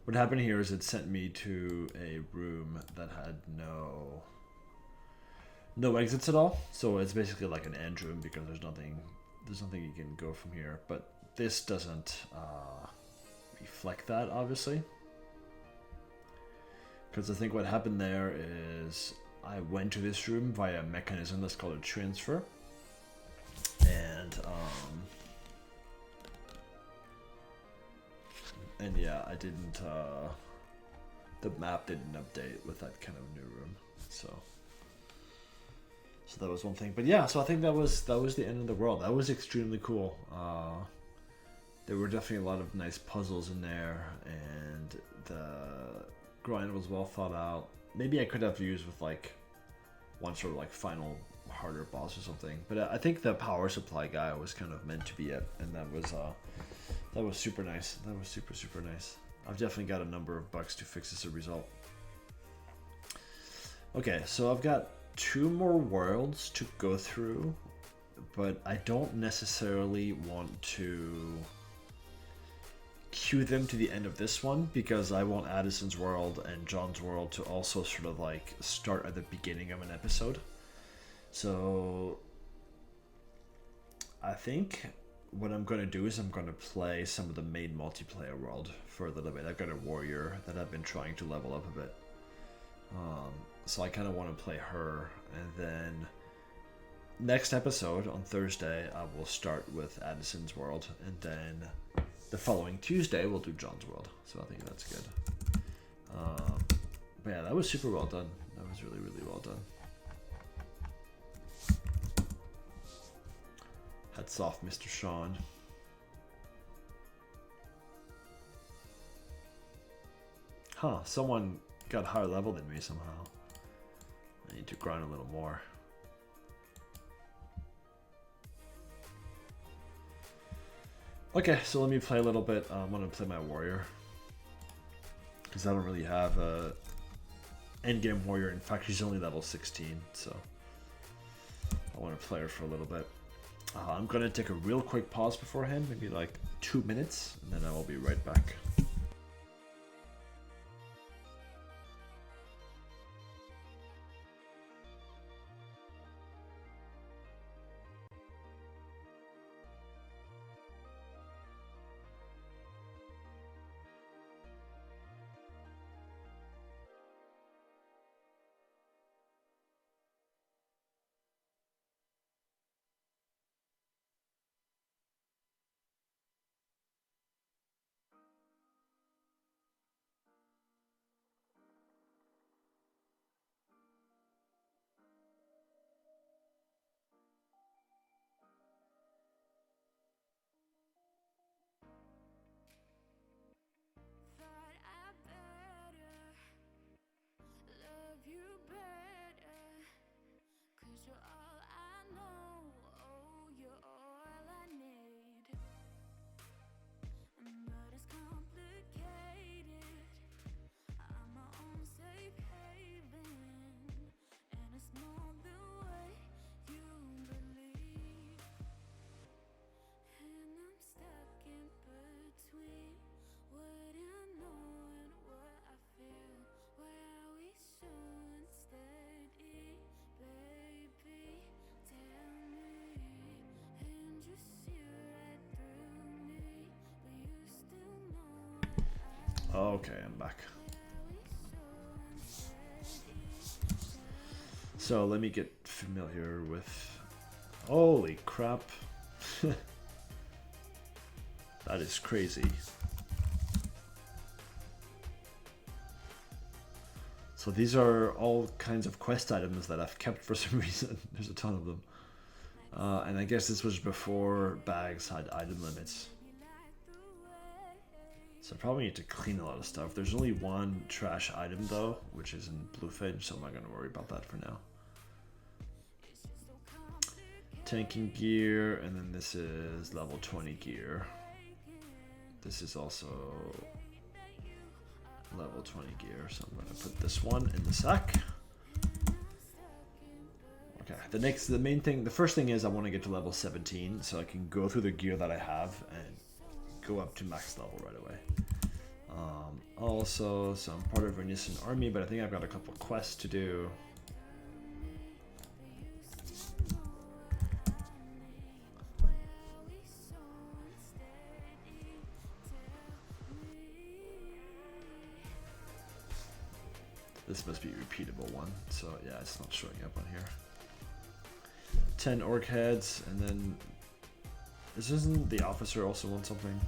what happened here is it sent me to a room that had no exits at all. So it's basically like an end room because there's nothing you can go from here. But this doesn't reflect that, obviously. Because I think what happened there is I went to this room via a mechanism that's called a transfer. And yeah, I didn't, the map didn't update with that kind of new room, so that was one thing. But yeah, so I think that was the end of the world. That was extremely cool. There were definitely a lot of nice puzzles in there, and the grind was well thought out. Maybe I could have used with like one sort of like final harder boss or something, but I think the power supply guy was kind of meant to be it, and that was super nice. That was super nice. I've definitely got a number of bugs to fix as a result. Okay, so I've got 2 more worlds to go through, but I don't necessarily want to queue them to the end of this one because I want Addison's world and John's world to also sort of like start at the beginning of an episode. So I think what I'm going to do is I'm going to play some of the main multiplayer world for a little bit. I've got a warrior that I've been trying to level up a bit. So I kind of want to play her, and then next episode on Thursday I will start with Addison's world, and then the following Tuesday we'll do John's world. So I think that's good. But yeah, that was super well done. That was really well done. Hats off, Mr. Sean. Huh, someone got higher level than me somehow. I need to grind a little more. Okay, so let me play a little bit. I'm gonna play my warrior, because I don't really have a endgame warrior. In fact, she's only level 16, so I want to play her for a little bit. I'm gonna take a real quick pause beforehand, maybe like 2 minutes, and then I will be right back. Okay, I'm back. So let me get familiar with... Holy crap. That is crazy. So these are all kinds of quest items that I've kept for some reason. There's a ton of them. And I guess this was before bags had item limits. So I probably need to clean a lot of stuff. There's only one trash item though, which is in Bluefin, so I'm not going to worry about that for now. Tanking gear, and then this is level 20 gear. This is also level 20 gear, so I'm going to put this one in the sack. Okay, the main thing, the first thing is I want to get to level 17 so I can go through the gear that I have and go up to max level right away. Also, so I'm part of Renison Army, but I think I've got a couple quests to do. This must be a repeatable one, so yeah, it's not showing up on here. 10 orc heads, and then isn't the officer also want something?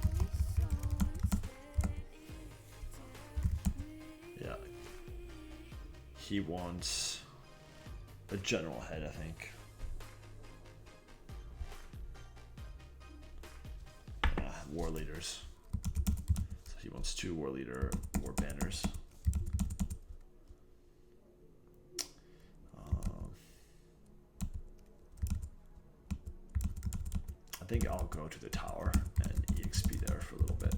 Yeah, he wants a general head, I think. War leaders. So he wants 2 war leader war banners. I think I'll go to the tower and EXP there for a little bit.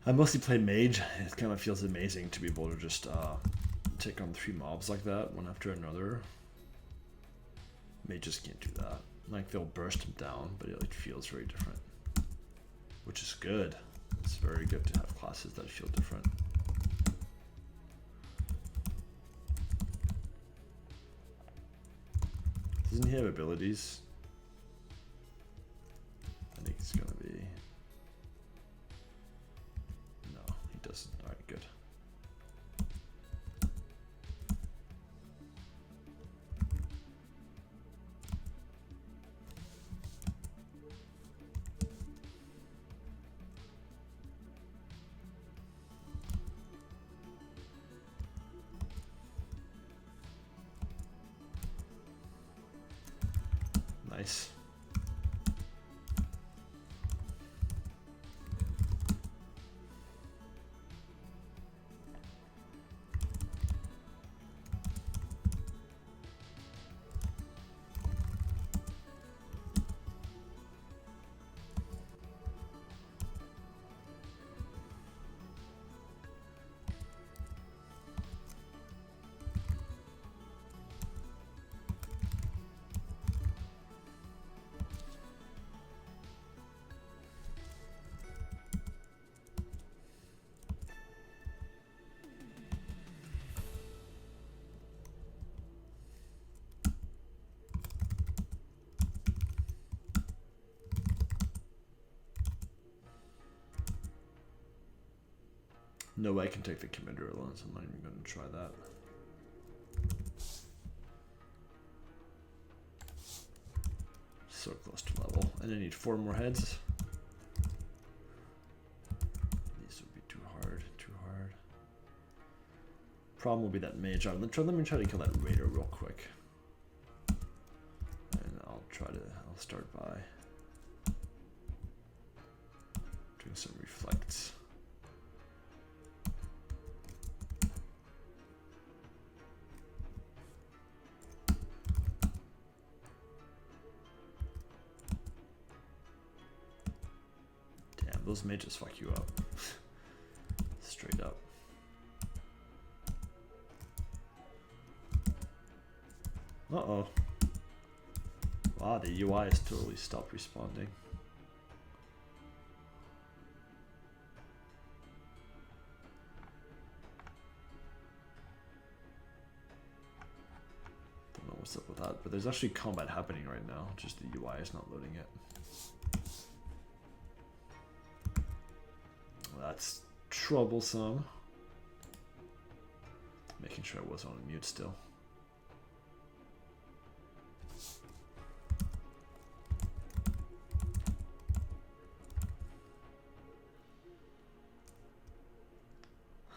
I mostly play mage. It kind of feels amazing to be able to just take on 3 mobs like that, one after another. Mages can't do that. Like, they'll burst them down, but it feels very different. Which is good. It's very good to have classes that feel different. Doesn't he have abilities? I think it's gonna be... No, he doesn't. Alright, good. Nice. No way I can take the commander alone, so I'm not even going to try that. So close to level. And I need 4 more heads. These would be too hard, too hard. Problem will be that mage. Let me try to kill that raider real quick. And I'll start by doing some reflects. Those mages fuck you up. Straight up. Uh-oh. Wow, the UI has totally stopped responding. Don't know what's up with that, but there's actually combat happening right now, just the UI is not loading it. That's troublesome. Making sure I was on mute still.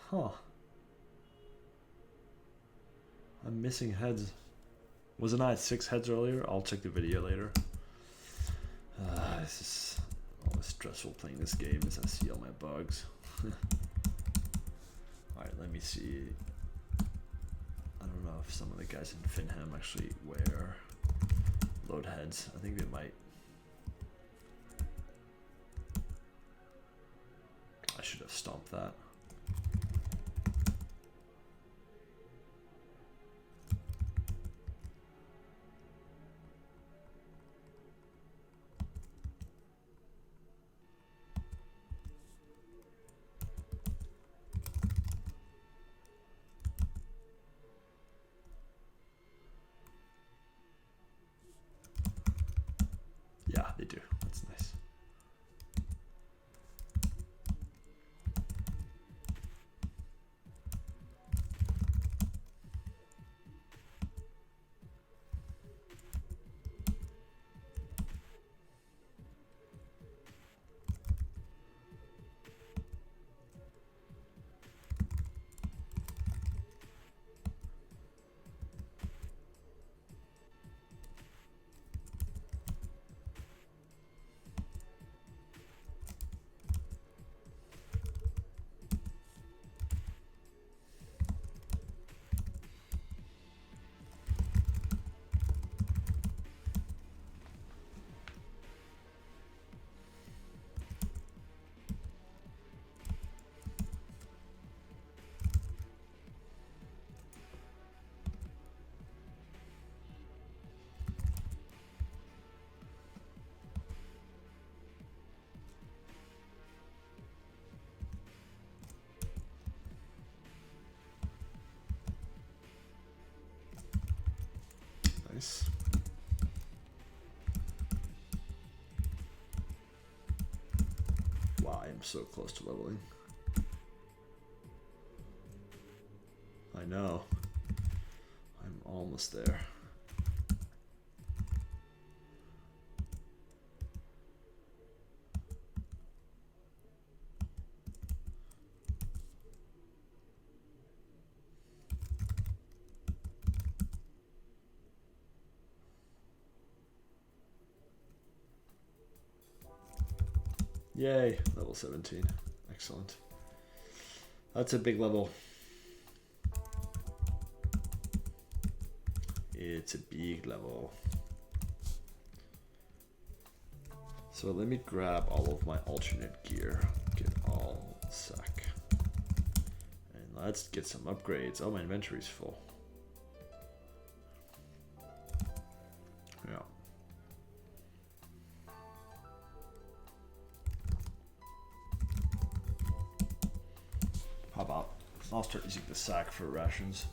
Huh. I'm missing heads. Wasn't I at 6 heads earlier? I'll check the video later. This is always stressful playing this game as I see all my bugs. Alright, let me see. I don't know if some of the guys in Finham actually wear load heads. I think they might. I should have stomped that. Yeah, they do. That's nice. Nice. Wow, I am so close to leveling. I know. I'm almost there. Yay, level 17. Excellent. That's a big level. It's a big level. So let me grab all of my alternate gear. Get all sack. And let's get some upgrades. Oh, my inventory's full. Yeah. How about I'll start using the sack for rations.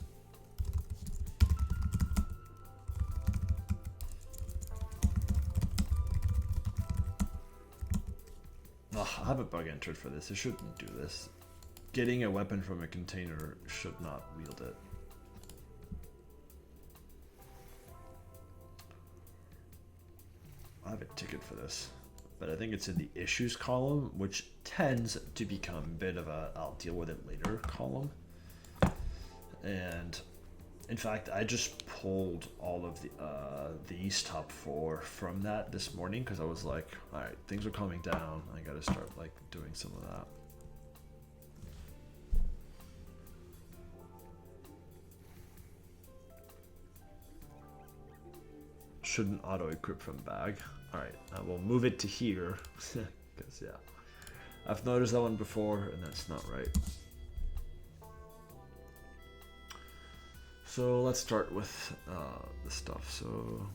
Ugh, I have a bug entered for this. I shouldn't do this. getting a weapon from a container should not wield it. I have a ticket for this, but I think it's in the issues column, which tends to become a bit of a I'll deal with it later column. And in fact, I just pulled all of these top 4 from that this morning because I was like, all right, things are calming down. I got to start like doing some of that. Shouldn't auto equip from bag. All right, I will move it to here because yeah, I've noticed that one before and that's not right. So let's start with the stuff. So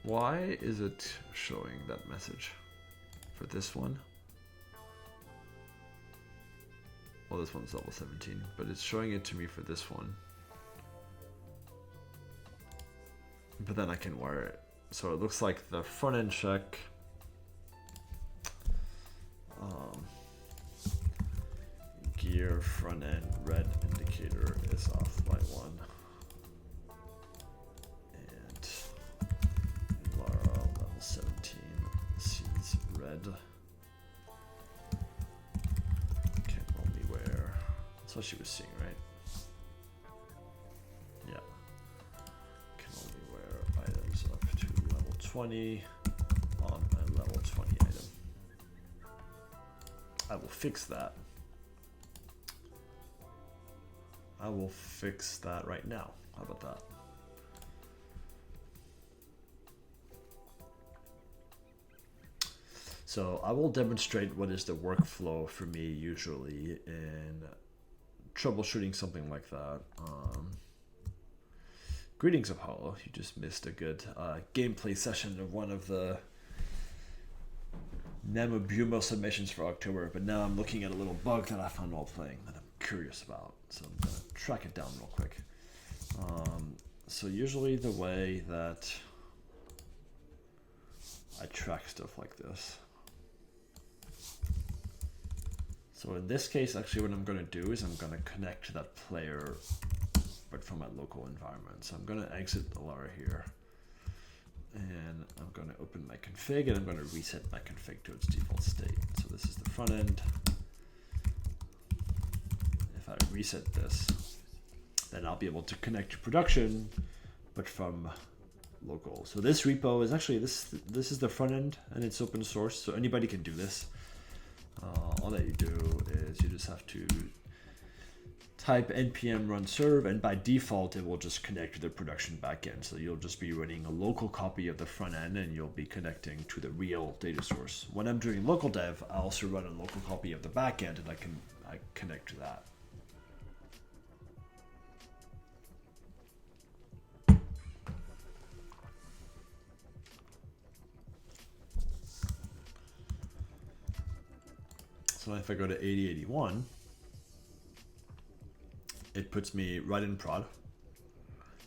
why is it showing that message for this one? Well, this one's level 17, but it's showing it to me for this one. But then I can wire it. So it looks like the front end check. Gear front end red indicator is off by 1. And Lara level 17 sees red. Can only wear. That's what she was seeing, right? Yeah. Can only wear items up to level 20 on a level 20 item. I will fix that. I will fix that right now. How about that? So I will demonstrate what is the workflow for me usually in troubleshooting something like that. Greetings, Apollo. You just missed a good gameplay session of one of the Namubumo submissions for October, but now I'm looking at a little bug that I found while playing that I'm curious about. So I'm going to track it down real quick. So usually the way that I track stuff like this. So in this case, actually what I'm going to do is I'm going to connect to that player, but from my local environment. So I'm going to exit the Lara here. And I'm going to open my config and I'm going to reset my config to its default state. So this is the front end. If I reset this, then I'll be able to connect to production, but from local. So this repo is actually, this is the front end and it's open source. So anybody can do this. All that you do is you just have to type npm run serve, and by default it will just connect to the production backend. So you'll just be running a local copy of the front end and you'll be connecting to the real data source. When I'm doing local dev, I also run a local copy of the backend and I connect to that. So if I go to 8081, it puts me right in prod.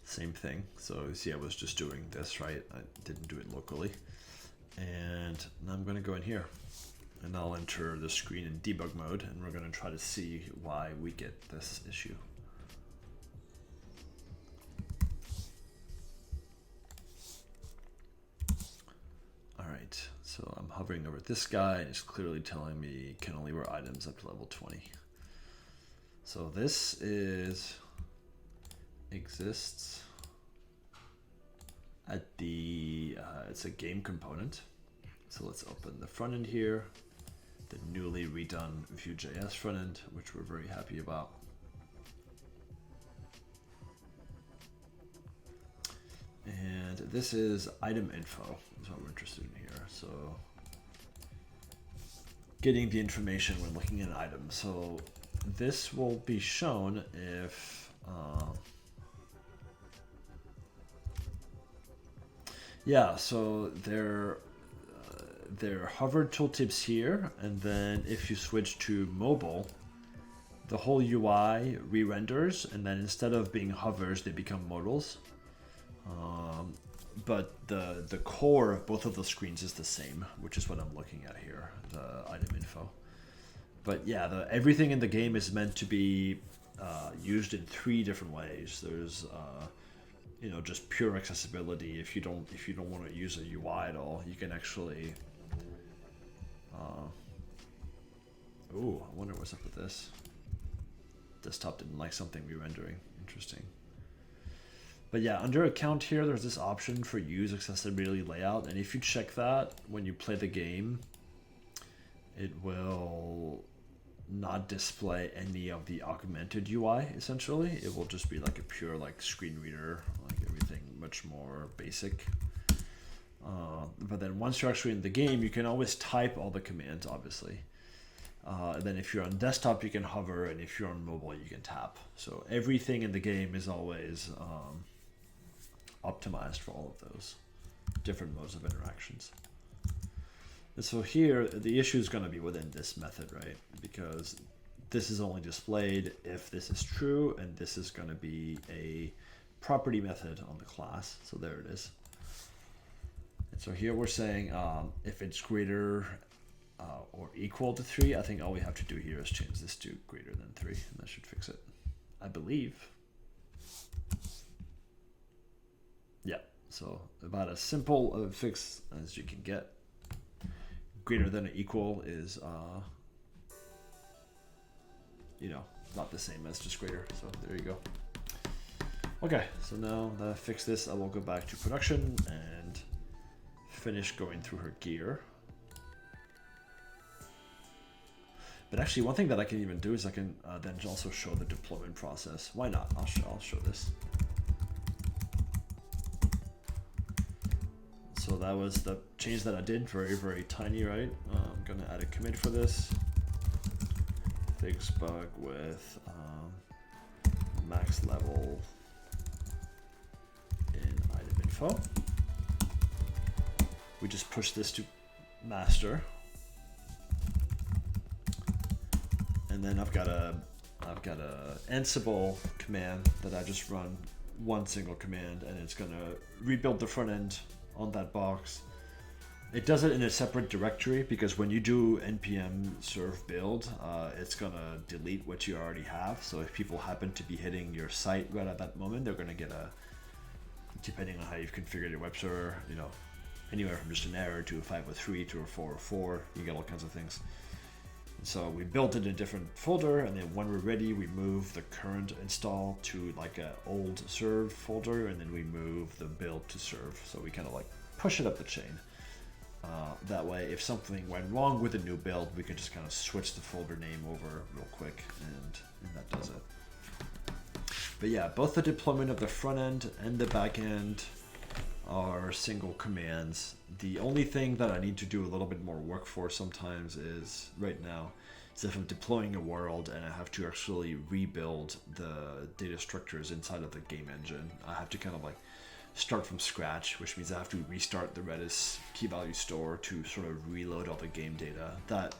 Same thing. So you see I was just doing this, right? I didn't do it locally. And now I'm going to go in here and I'll enter the screen in debug mode and we're going to try to see why we get this issue. All right, so I'm hovering over this guy and it's clearly telling me can only wear items up to level 20. So this exists at the, it's a game component. So let's open the front end here, the newly redone vue.js front end, which we're very happy about. And this is item info, is what we're interested in here. So getting the information when looking at an item. So this will be shown if yeah, so they're hovered tooltips here, and then if you switch to mobile, the whole UI re-renders, and then instead of being hovers, they become modals. but the core of both of those screens is the same, which is what I'm looking at here, the item info. But yeah, everything in the game is meant to be used in 3 different ways. There's you know, just pure accessibility. If you don't want to use a UI at all, you can actually. Ooh, I wonder what's up with this. Desktop didn't like something re-rendering. Interesting. But yeah, under account here, there's this option for use accessibility layout, and if you check that when you play the game, it will not display any of the augmented UI. Essentially, it will just be like a pure like screen reader, like everything much more basic. But then once you're actually in the game, you can always type all the commands, obviously. And then if you're on desktop, you can hover, and if you're on mobile, you can tap. So everything in the game is always optimized for all of those different modes of interactions. And so here, the issue is going to be within this method, right? Because this is only displayed if this is true, and this is going to be a property method on the class. So there it is. And so here we're saying if it's greater or equal to 3, I think all we have to do here is change this to greater than 3, and that should fix it, I believe. Yeah, so about as simple of a fix as you can get. Greater than or equal is, you know, not the same as just greater, so there you go. Okay, so now that I fixed this, I will go back to production and finish going through her gear. But actually, one thing that I can even do is I can then also show the deployment process. Why not? I'll show this. So that was the change that I did, very, very tiny, right? I'm gonna add a commit for this. Fix bug with max level in item info. We just push this to master. And then I've got a Ansible command that I just run one single command, and it's gonna rebuild the front end on that box. It does it in a separate directory because when you do npm serve build, it's gonna delete what you already have. So if people happen to be hitting your site right at that moment, they're gonna get a, depending on how you've configured your web server, you know, anywhere from just an error to a 503 to a 404. You get all kinds of things. So we built it in a different folder, and then when we're ready, we move the current install to like an old serve folder, and then we move the build to serve. So we kind of like push it up the chain. That way, if something went wrong with the new build, we can just kind of switch the folder name over real quick, and that does it. But yeah, both the deployment of the front end and the back end are single commands. The only thing that I need to do a little bit more work for sometimes is right now is if I'm deploying a world and I have to actually rebuild the data structures inside of the game engine. I have to kind of like start from scratch, which means I have to restart the Redis key value store to sort of reload all the game data. That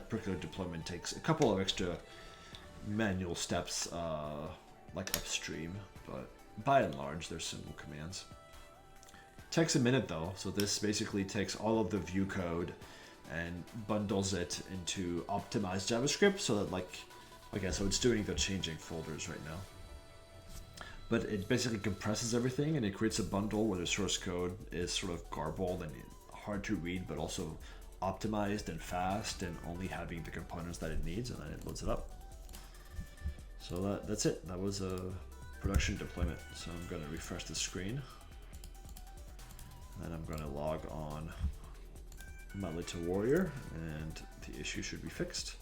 particular deployment takes a couple of extra manual steps like upstream, but by and large they're single commands. Takes a minute though, so this basically takes all of the Vue code and bundles it into optimized JavaScript so that like, okay, so it's doing the changing folders right now. But it basically compresses everything and it creates a bundle where the source code is sort of garbled and hard to read, but also optimized and fast and only having the components that it needs, and then it loads it up. So that's it. That was a production deployment. So I'm going to refresh the screen. And I'm going to log on my little warrior, and the issue should be fixed.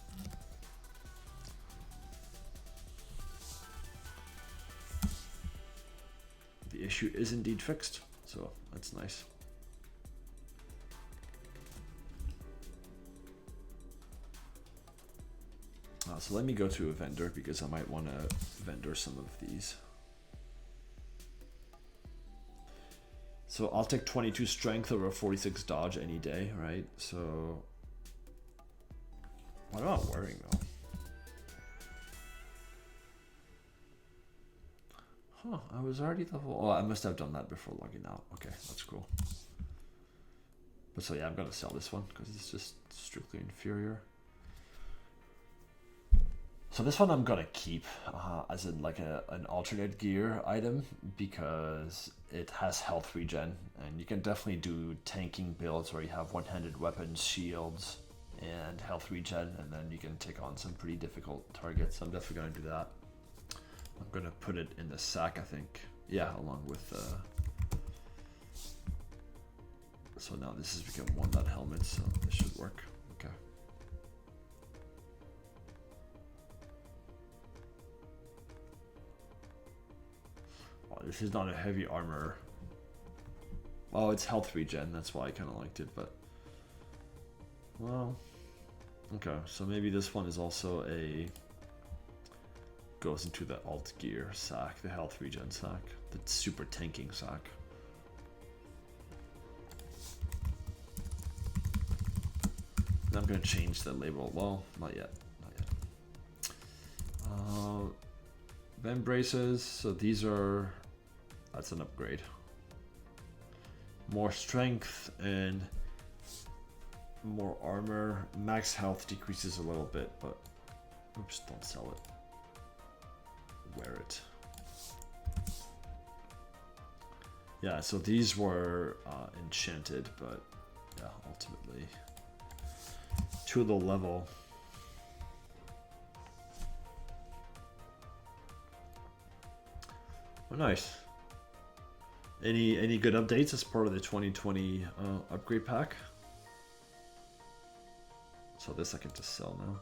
The issue is indeed fixed, so that's nice. So let me go to a vendor because I might want to vendor some of these. So I'll take 22 strength over 46 dodge any day, right? So what am I wearing though? Huh, I was already level... Oh, I must have done that before logging out. Okay, that's cool. But so yeah, I'm gonna sell this one because it's just strictly inferior. So this one I'm gonna keep as in like an alternate gear item because it has health regen, and you can definitely do tanking builds where you have one-handed weapons, shields, and health regen, and then you can take on some pretty difficult targets. So I'm definitely gonna do that. I'm gonna put it in the sack, I think. Yeah, along with so now this has become one dot helmet, so this should work. Okay. Oh, this is not a heavy armor. Oh, it's health regen, that's why I kinda liked it, but well, okay, so maybe this one is also goes into the alt gear sack, the health regen sack, the super tanking sack. And I'm gonna change the label. Well, not yet, not yet. Vent braces. So these are. That's an upgrade. More strength and more armor. Max health decreases a little bit, but oops, don't sell it. Wear it. Yeah, so these were enchanted, but yeah, ultimately too low level. Oh, nice. Any good updates as part of the 2020 upgrade pack? So this I can just sell now.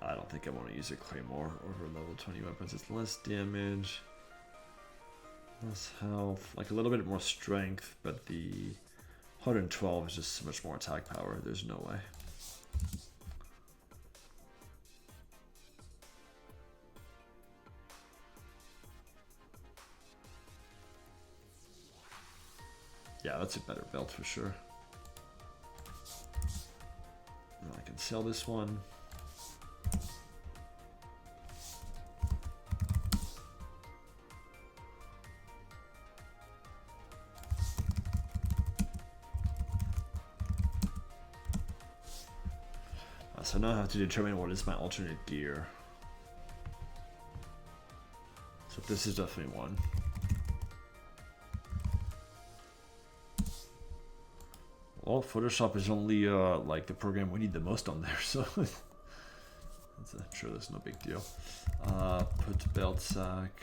I don't think I want to use a claymore over level 20 weapons. It's less damage, less health, like a little bit more strength, but the 112 is just so much more attack power. There's no way. Yeah, that's a better belt for sure. Now I can sell this one. So now I have to determine what is my alternate gear. So this is definitely one. Well, Photoshop is only like the program we need the most on there, so I'm sure that's no big deal. Put belt sack.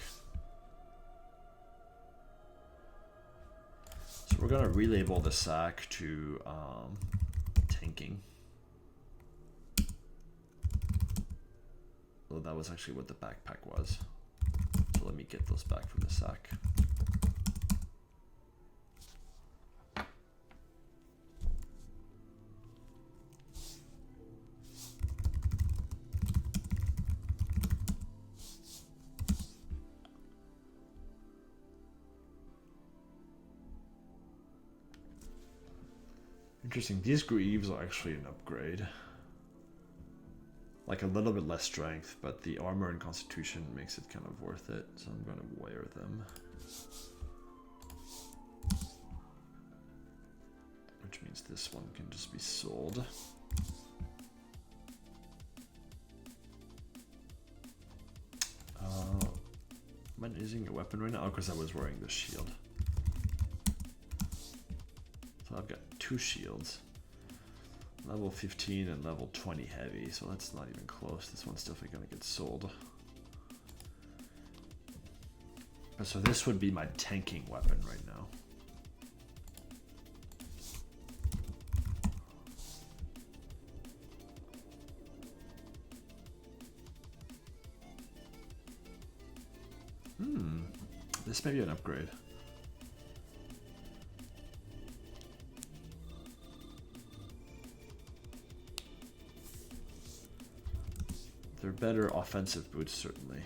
So we're gonna relabel the sack to tanking. Well, that was actually what the backpack was. So let me get those back from the sack. Interesting, these greaves are actually an upgrade. Like a little bit less strength, but the armor and constitution makes it kind of worth it, so I'm gonna wear them. Which means this one can just be sold. Am I using a weapon right now? Oh, because I was wearing the shield. So I've got 2 shields. Level 15 and level 20 heavy, so that's not even close. This one's definitely gonna get sold. But so this would be my tanking weapon right now. This may be an upgrade. They're better offensive boots, certainly.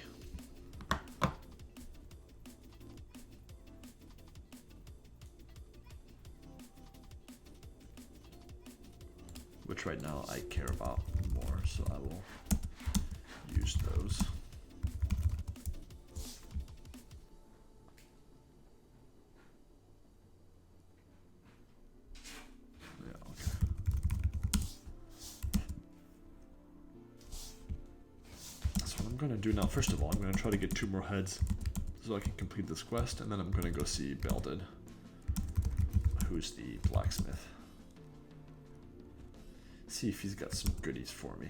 Which right now I care about more, so I will I'm gonna do now, first of all, I'm gonna try to get 2 more heads so I can complete this quest, and then I'm gonna go see Belded, who's the blacksmith. See if he's got some goodies for me.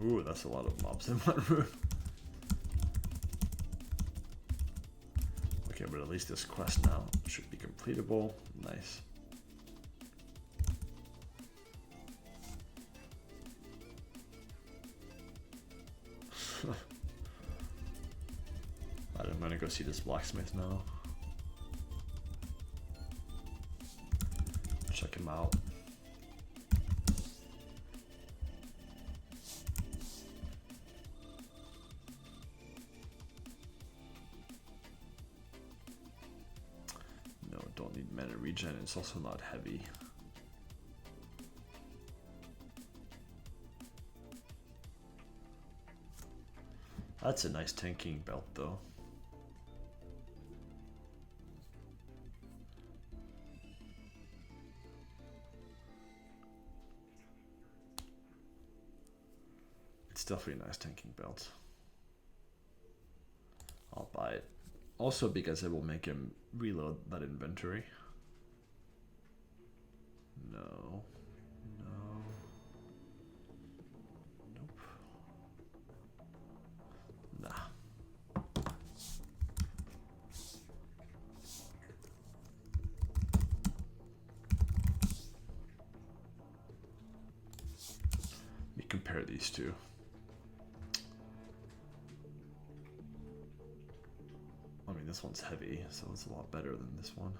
Ooh, that's a lot of mobs in one room. Okay, but at least this quest now should be completable. Nice. Alright, I'm gonna go see this blacksmith now. Check him out. Don't need mana regen, it's also not heavy. That's a nice tanking belt though. It's definitely a nice tanking belt. I'll buy it. Also because it will make him reload that inventory. No. No. Nope. Nah. Let me compare these two. I mean, this one's heavy, so it's a lot better than this one.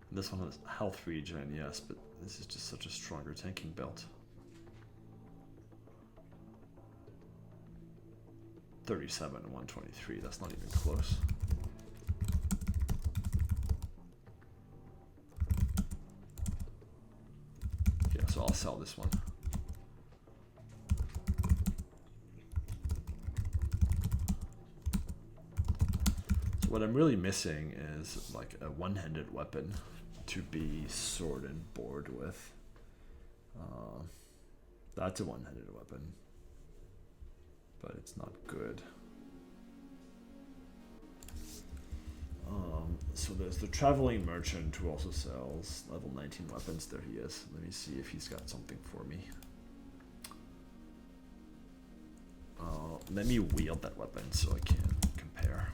And this one has health regen, yes, but this is just such a stronger tanking belt. 37 and 123, that's not even close. Yeah, so I'll sell this one. What I'm really missing is like a one-handed weapon to be sword and board with. That's a one-handed weapon, but it's not good. So there's the traveling merchant who also sells level 19 weapons. There he is. Let me see if he's got something for me. Let me wield that weapon so I can compare.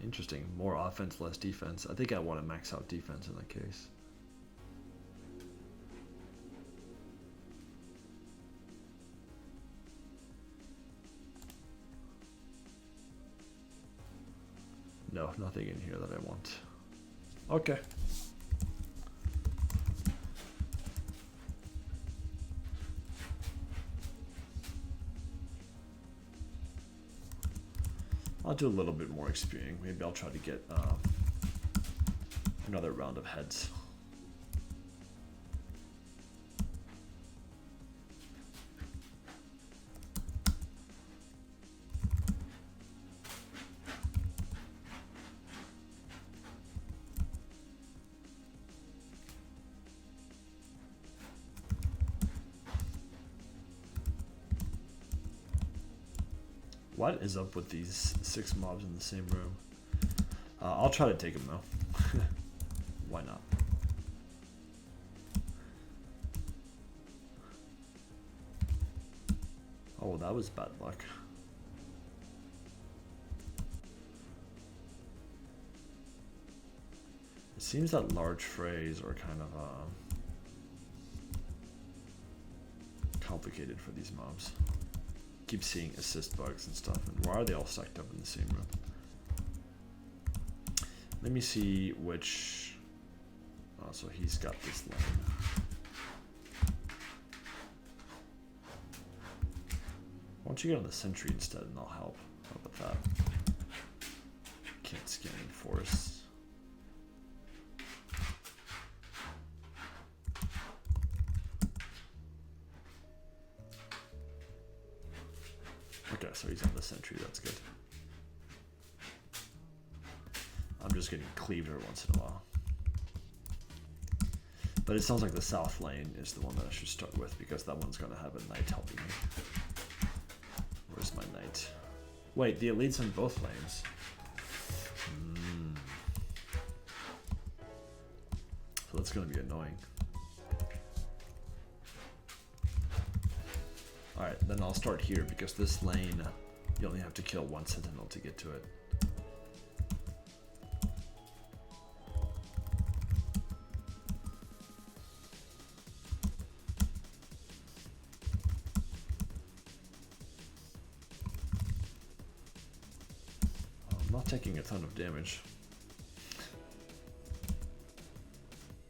Interesting. More offense, less defense. I think I want to max out defense in that case. No, nothing in here that I want. Okay. I'll do a little bit more XPing. Maybe I'll try to get another round of heads. What is up with these 6 mobs in the same room? I'll try to take them though. Why not? Oh, that was bad luck. It seems that large frays are kind of complicated for these mobs. keep seeing assist bugs and stuff. And why are they all stacked up in the same room? Let me see which. Oh, so he's got this lane. Why don't you get on the sentry instead and I'll help? How about that? Can't scan in forests. Okay, so he's on the sentry, that's good. I'm just getting cleaved every once in a while. But it sounds like the south lane is the one that I should start with because that one's gonna have a knight helping me. Where's my knight? Wait, the elite's on both lanes. So that's gonna be annoying. Alright, then I'll start here because this lane, you only have to kill one sentinel to get to it. I'm not taking a ton of damage.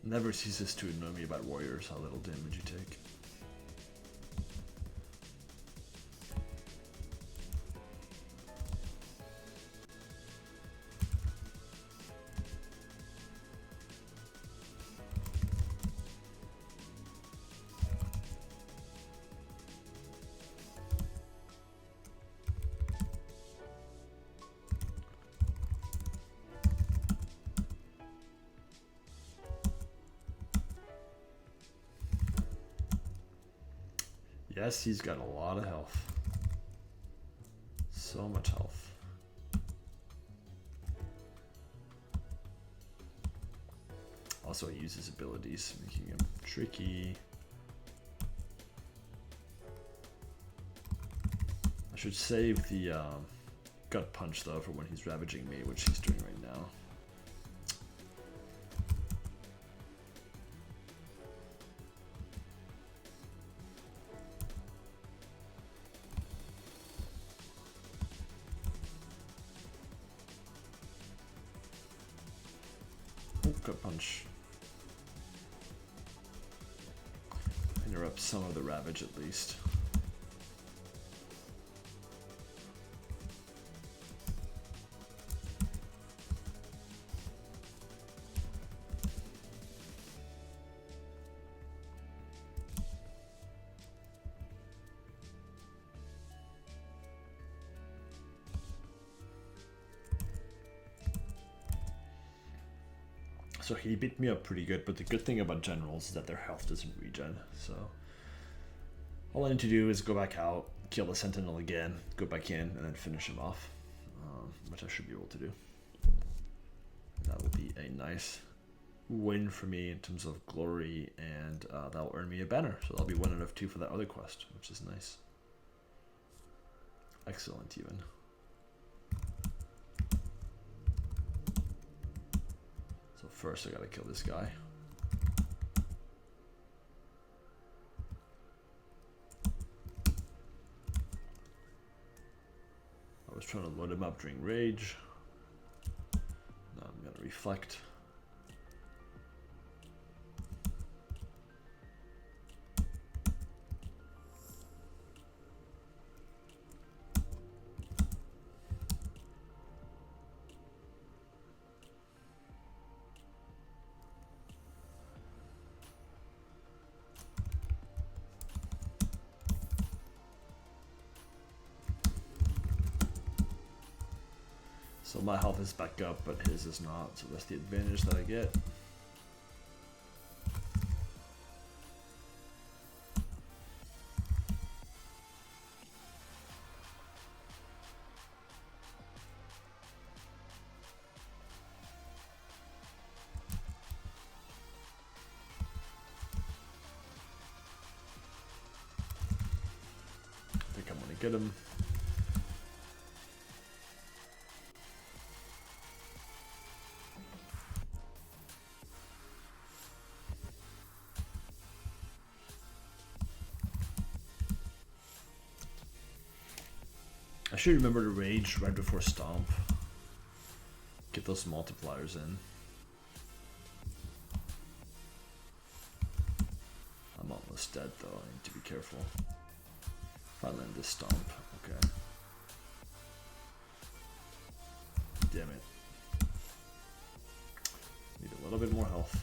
Never ceases to annoy me about warriors how little damage you take. Yes, he's got a lot of health. So much health. Also, he uses abilities, making him tricky. I should save the gut punch though for when he's ravaging me, which he's doing right now. Gut punch. Interrupt some of the ravage at least. So he beat me up pretty good, but the good thing about generals is that their health doesn't regen. So all I need to do is go back out, kill the sentinel again, go back in, and then finish him off, which I should be able to do. That will be a nice win for me in terms of glory, and that will earn me a banner. So I'll be 1 out of 2 for that other quest, which is nice. Excellent, even. First, I gotta kill this guy. I was trying to load him up during rage. Now I'm gonna reflect. So my health is back up, but his is not, so that's the advantage that I get. I think I'm gonna get him. I should remember to rage right before stomp. Get those multipliers in. I'm almost dead though, I need to be careful. If I land this stomp, okay. Damn it. Need a little bit more health.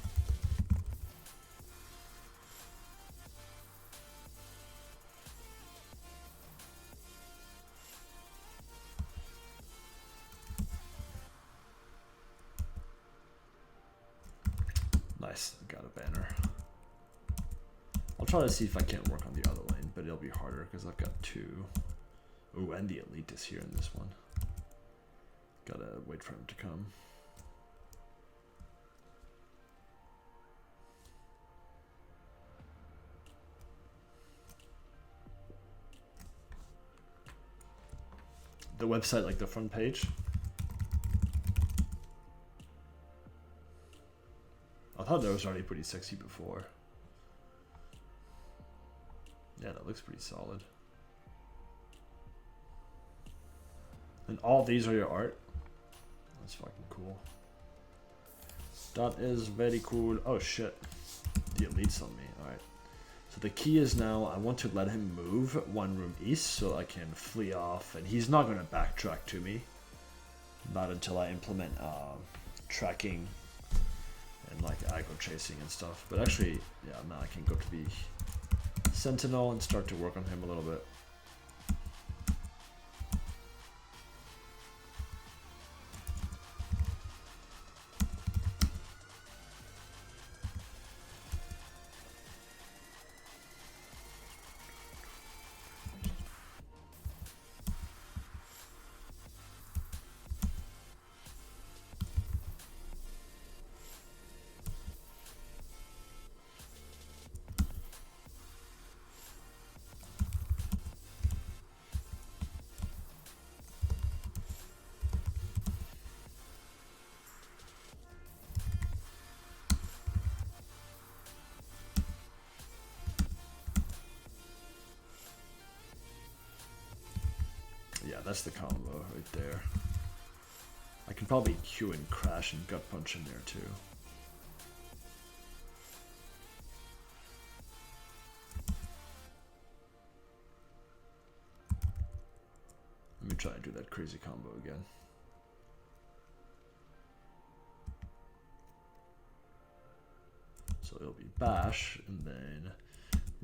Nice, got a banner. I'll try to see if I can't work on the other lane, but it'll be harder because I've got 2. Ooh, and the elite is here in this one. Gotta wait for him to come. The website, like the front page. I thought that was already pretty sexy before. Yeah, that looks pretty solid. And all these are your art? That's fucking cool. That is very cool. Oh shit. The elite's on me. Alright. So the key is now I want to let him move 1 room east so I can flee off. And he's not going to backtrack to me. Not until I implement tracking and like aggro chasing and stuff. But actually, yeah, now I can go to the Sentinel and start to work on him a little bit. Yeah, that's the combo right there. I can probably Q and crash and gut punch in there too. Let me try and do that crazy combo again. So it'll be bash and then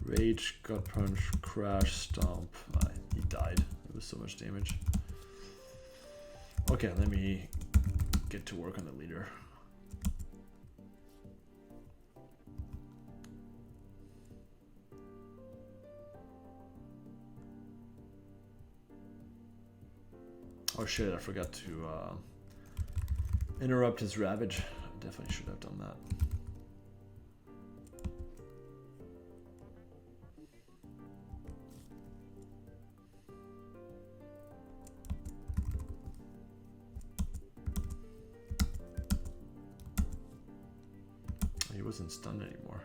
rage, gut punch, crash, stomp. He died. It was so much damage. Okay, let me get to work on the leader. Oh shit, I forgot to interrupt his ravage. I definitely should have done that. He wasn't stunned anymore.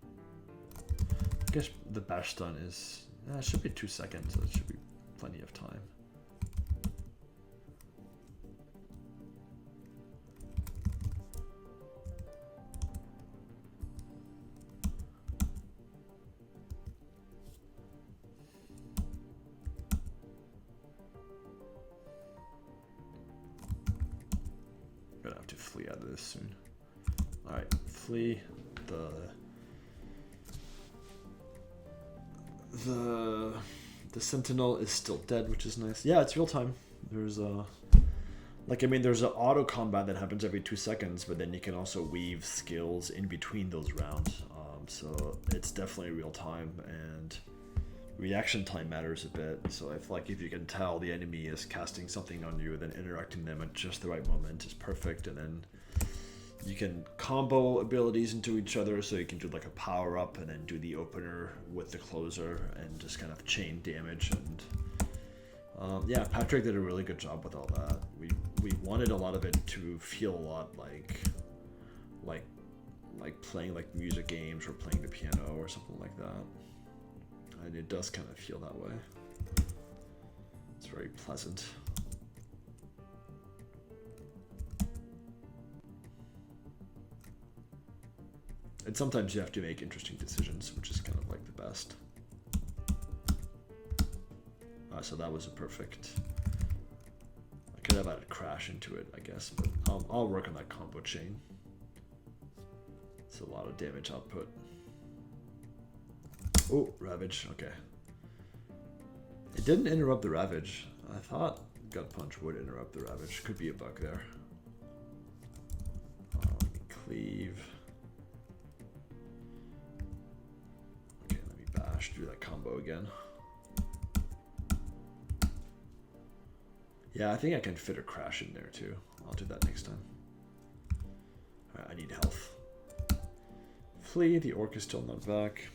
I guess the bash stun is... it should be 2 seconds, so it should be plenty of time. Gonna have to flee out of this soon. Alright, flee. The Sentinel is still dead, which is nice. Yeah, it's real time. There's there's an auto combat that happens every 2 seconds, but then you can also weave skills in between those rounds. So it's definitely real time, and reaction time matters a bit. So if you can tell the enemy is casting something on you, then interacting them at just the right moment is perfect, and then you can combo abilities into each other, so you can do like a power up and then do the opener with the closer and just kind of chain damage. And yeah, Patrick did a really good job with all that. We wanted a lot of it to feel a lot like playing like music games or playing the piano or something like that. and it does kind of feel that way. It's very pleasant. And sometimes you have to make interesting decisions, which is kind of like the best. So that was a perfect. I could have added crash into it, I guess, but I'll work on that combo chain. It's a lot of damage output. Oh, Ravage, okay. It didn't interrupt the Ravage. I thought Gut Punch would interrupt the Ravage. Could be a bug there. Let me cleave. Okay, let me bash, do that combo again. Yeah, I think I can fit a crash in there too. I'll do that next time. Alright, I need health. Flee, the orc is still not back.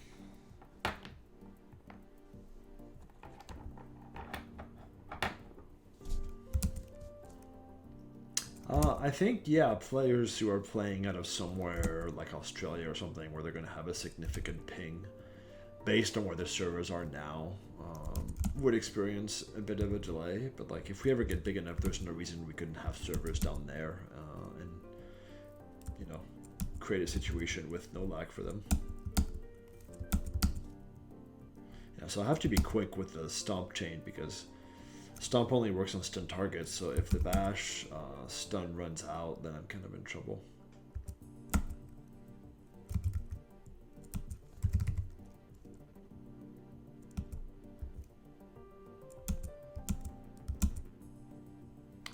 I think, yeah, players who are playing out of somewhere like Australia or something where they're going to have a significant ping based on where the servers are now would experience a bit of a delay. But like if we ever get big enough, there's no reason we couldn't have servers down there and, you know, create a situation with no lag for them. Yeah, so I have to be quick with the stomp chain because Stomp only works on stun targets, so if the bash stun runs out, then I'm kind of in trouble.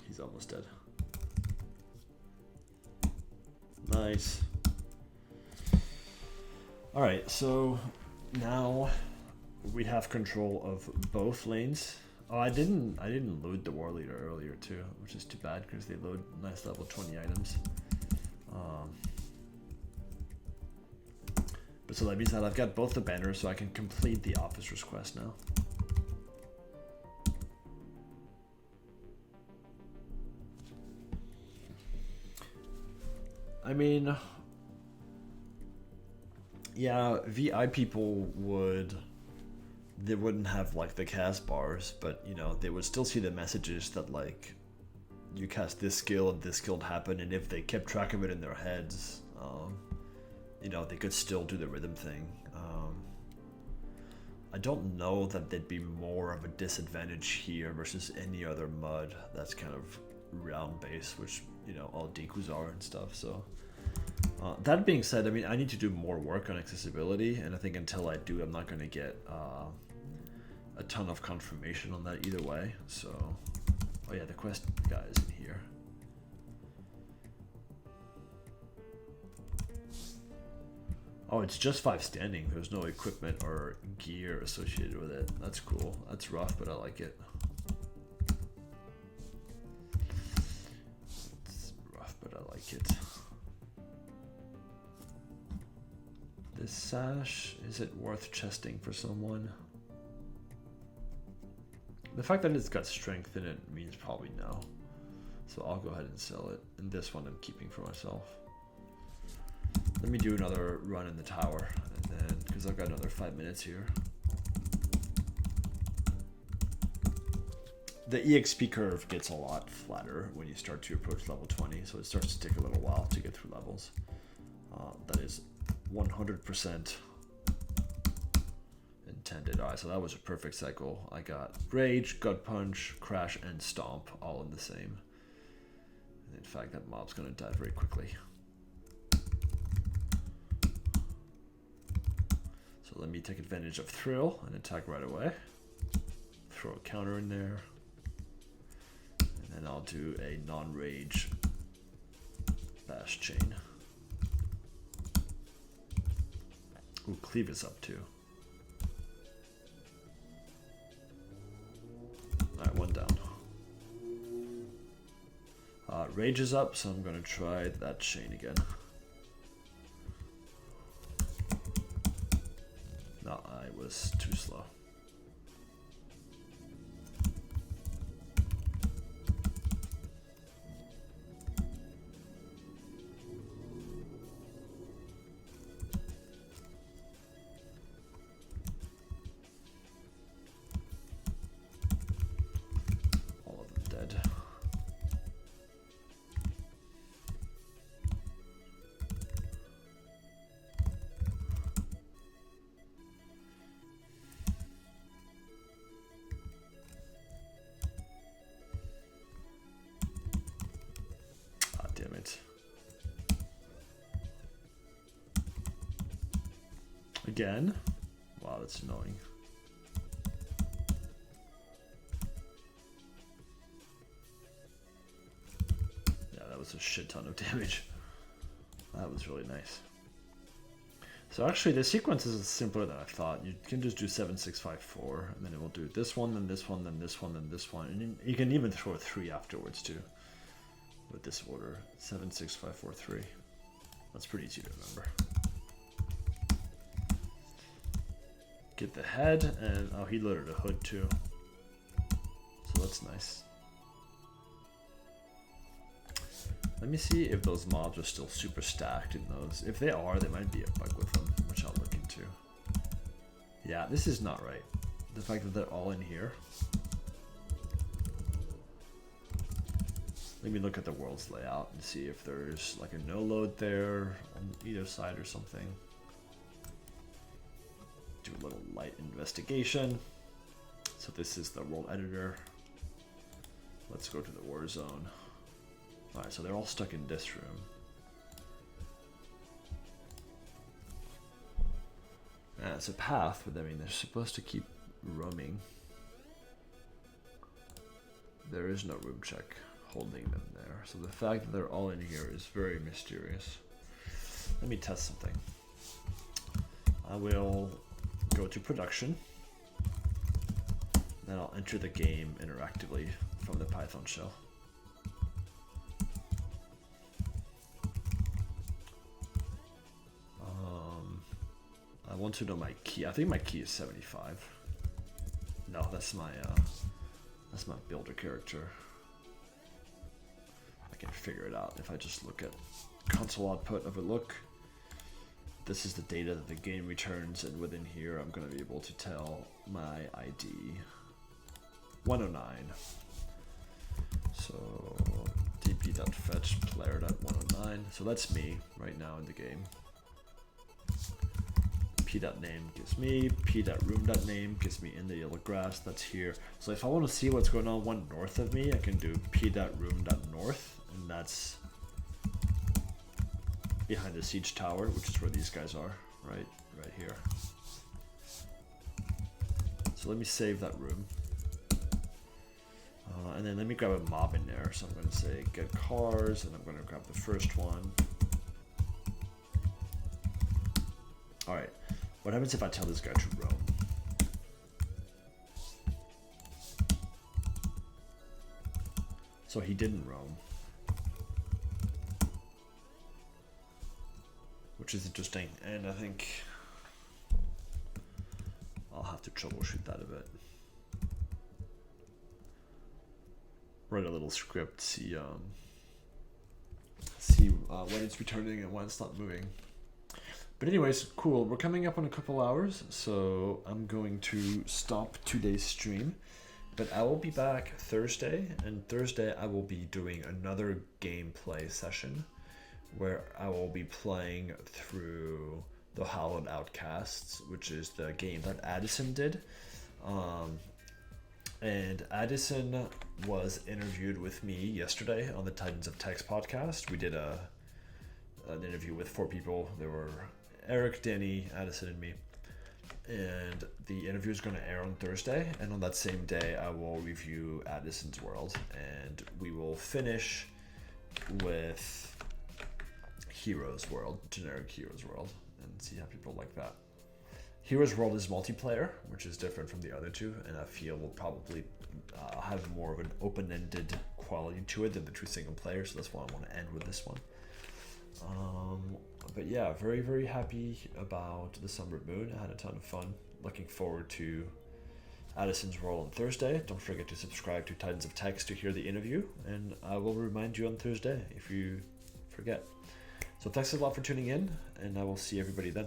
He's almost dead. Nice. Alright, so now we have control of both lanes. Oh, I didn't load the war leader earlier too, which is too bad because they load nice level 20 items. But so that means that I've got both the banners, so I can complete the officer's quest now. I mean, yeah, VI people they wouldn't have like the cast bars, but you know, they would still see the messages that like you cast this skill and this skill happened, and if they kept track of it in their heads, you know, they could still do the rhythm thing. I don't know that they'd be more of a disadvantage here versus any other mud that's kind of round based, which, you know, all Dekus are and stuff. So that being said, I mean, I need to do more work on accessibility, and I think until I do, I'm not going to get a ton of confirmation on that either way. So, oh yeah, the quest guy is in here. Oh, it's just 5 standing. There's no equipment or gear associated with it. That's cool. That's rough, but I like it. It's rough, but I like it. This sash, is it worth chesting for someone? The fact that it's got strength in it means probably no. So I'll go ahead and sell it. And this one I'm keeping for myself. Let me do another run in the tower, and then, because I've got another 5 minutes here. The EXP curve gets a lot flatter when you start to approach level 20, so it starts to take a little while to get through levels. That is 100% intended. Alright, so that was a perfect cycle. I got Rage, Gut Punch, Crash, and Stomp all in the same. And in fact, that mob's going to die very quickly. So let me take advantage of Thrill and attack right away. Throw a counter in there. And then I'll do a non-rage bash chain. Ooh, Cleave is up too. Alright, one down. Rage is up, so I'm going to try that chain again. No, I was too slow. Again? Wow, that's annoying. Yeah, that was a shit ton of damage. That was really nice. So actually the sequence is simpler than I thought. You can just do 7, 6, 5, 4, and then it will do this one, then this one, then this one, then this one. And you can even throw a 3 afterwards too. With this order. 7, 6, 5, 4, 3. That's pretty easy to remember. Get the head, and oh, he loaded a hood too. So that's nice. Let me see if those mobs are still super stacked in those. If they are, there might be a bug with them, which I'll look into. Yeah, this is not right. The fact that they're all in here. Let me look at the world's layout and see if there's like a no load there on either side or something. Do a little light investigation. So this is the world editor. Let's go to the war zone. Alright, so they're all stuck in this room. Yeah, it's a path, but I mean, they're supposed to keep roaming. There is no room check holding them there. So the fact that they're all in here is very mysterious. Let me test something. I will go to production. Then I'll enter the game interactively from the Python shell. I want to know my key. I think my key is 75. No, that's my builder character. I can figure it out if I just look at console output of a look. This is the data that the game returns, and within here I'm going to be able to tell my ID 109. So dp.fetch player.109. So that's me right now in the game. p.name gives me, p.room.name gives me in the yellow grass, that's here. So if I want to see what's going on one north of me, I can do p.room.north, and that's behind the siege tower, which is where these guys are, right here. So let me save that room. And then let me grab a mob in there. So I'm going to say get cars, and I'm going to grab the first one. All right. What happens if I tell this guy to roam? So he didn't roam. Which is interesting, and I think I'll have to troubleshoot that a bit. Write a little script, see when it's returning and when it's not moving. But anyways, cool. We're coming up on a couple hours, so I'm going to stop today's stream. But I will be back Thursday, and Thursday I will be doing another gameplay session where I will be playing through the Hallowed Outcasts, which is the game that Addison did. And Addison was interviewed with me yesterday on the Titans of Text podcast. We did an interview with 4 people. There were Eric, Danny, Addison, and me. And the interview is going to air on Thursday. And on that same day, I will review Addison's World. And we will finish with Heroes World, generic Heroes World, and see how people like that. Heroes World is multiplayer, which is different from the other two, and I feel will probably have more of an open-ended quality to it than the two single player, so that's why I want to end with this one. But yeah, very, very happy about the Somber Moon. I had a ton of fun. Looking forward to Addison's World on Thursday. Don't forget to subscribe to Titans of Text to hear the interview, and I will remind you on Thursday if you forget. So thanks a lot for tuning in, and I will see everybody then.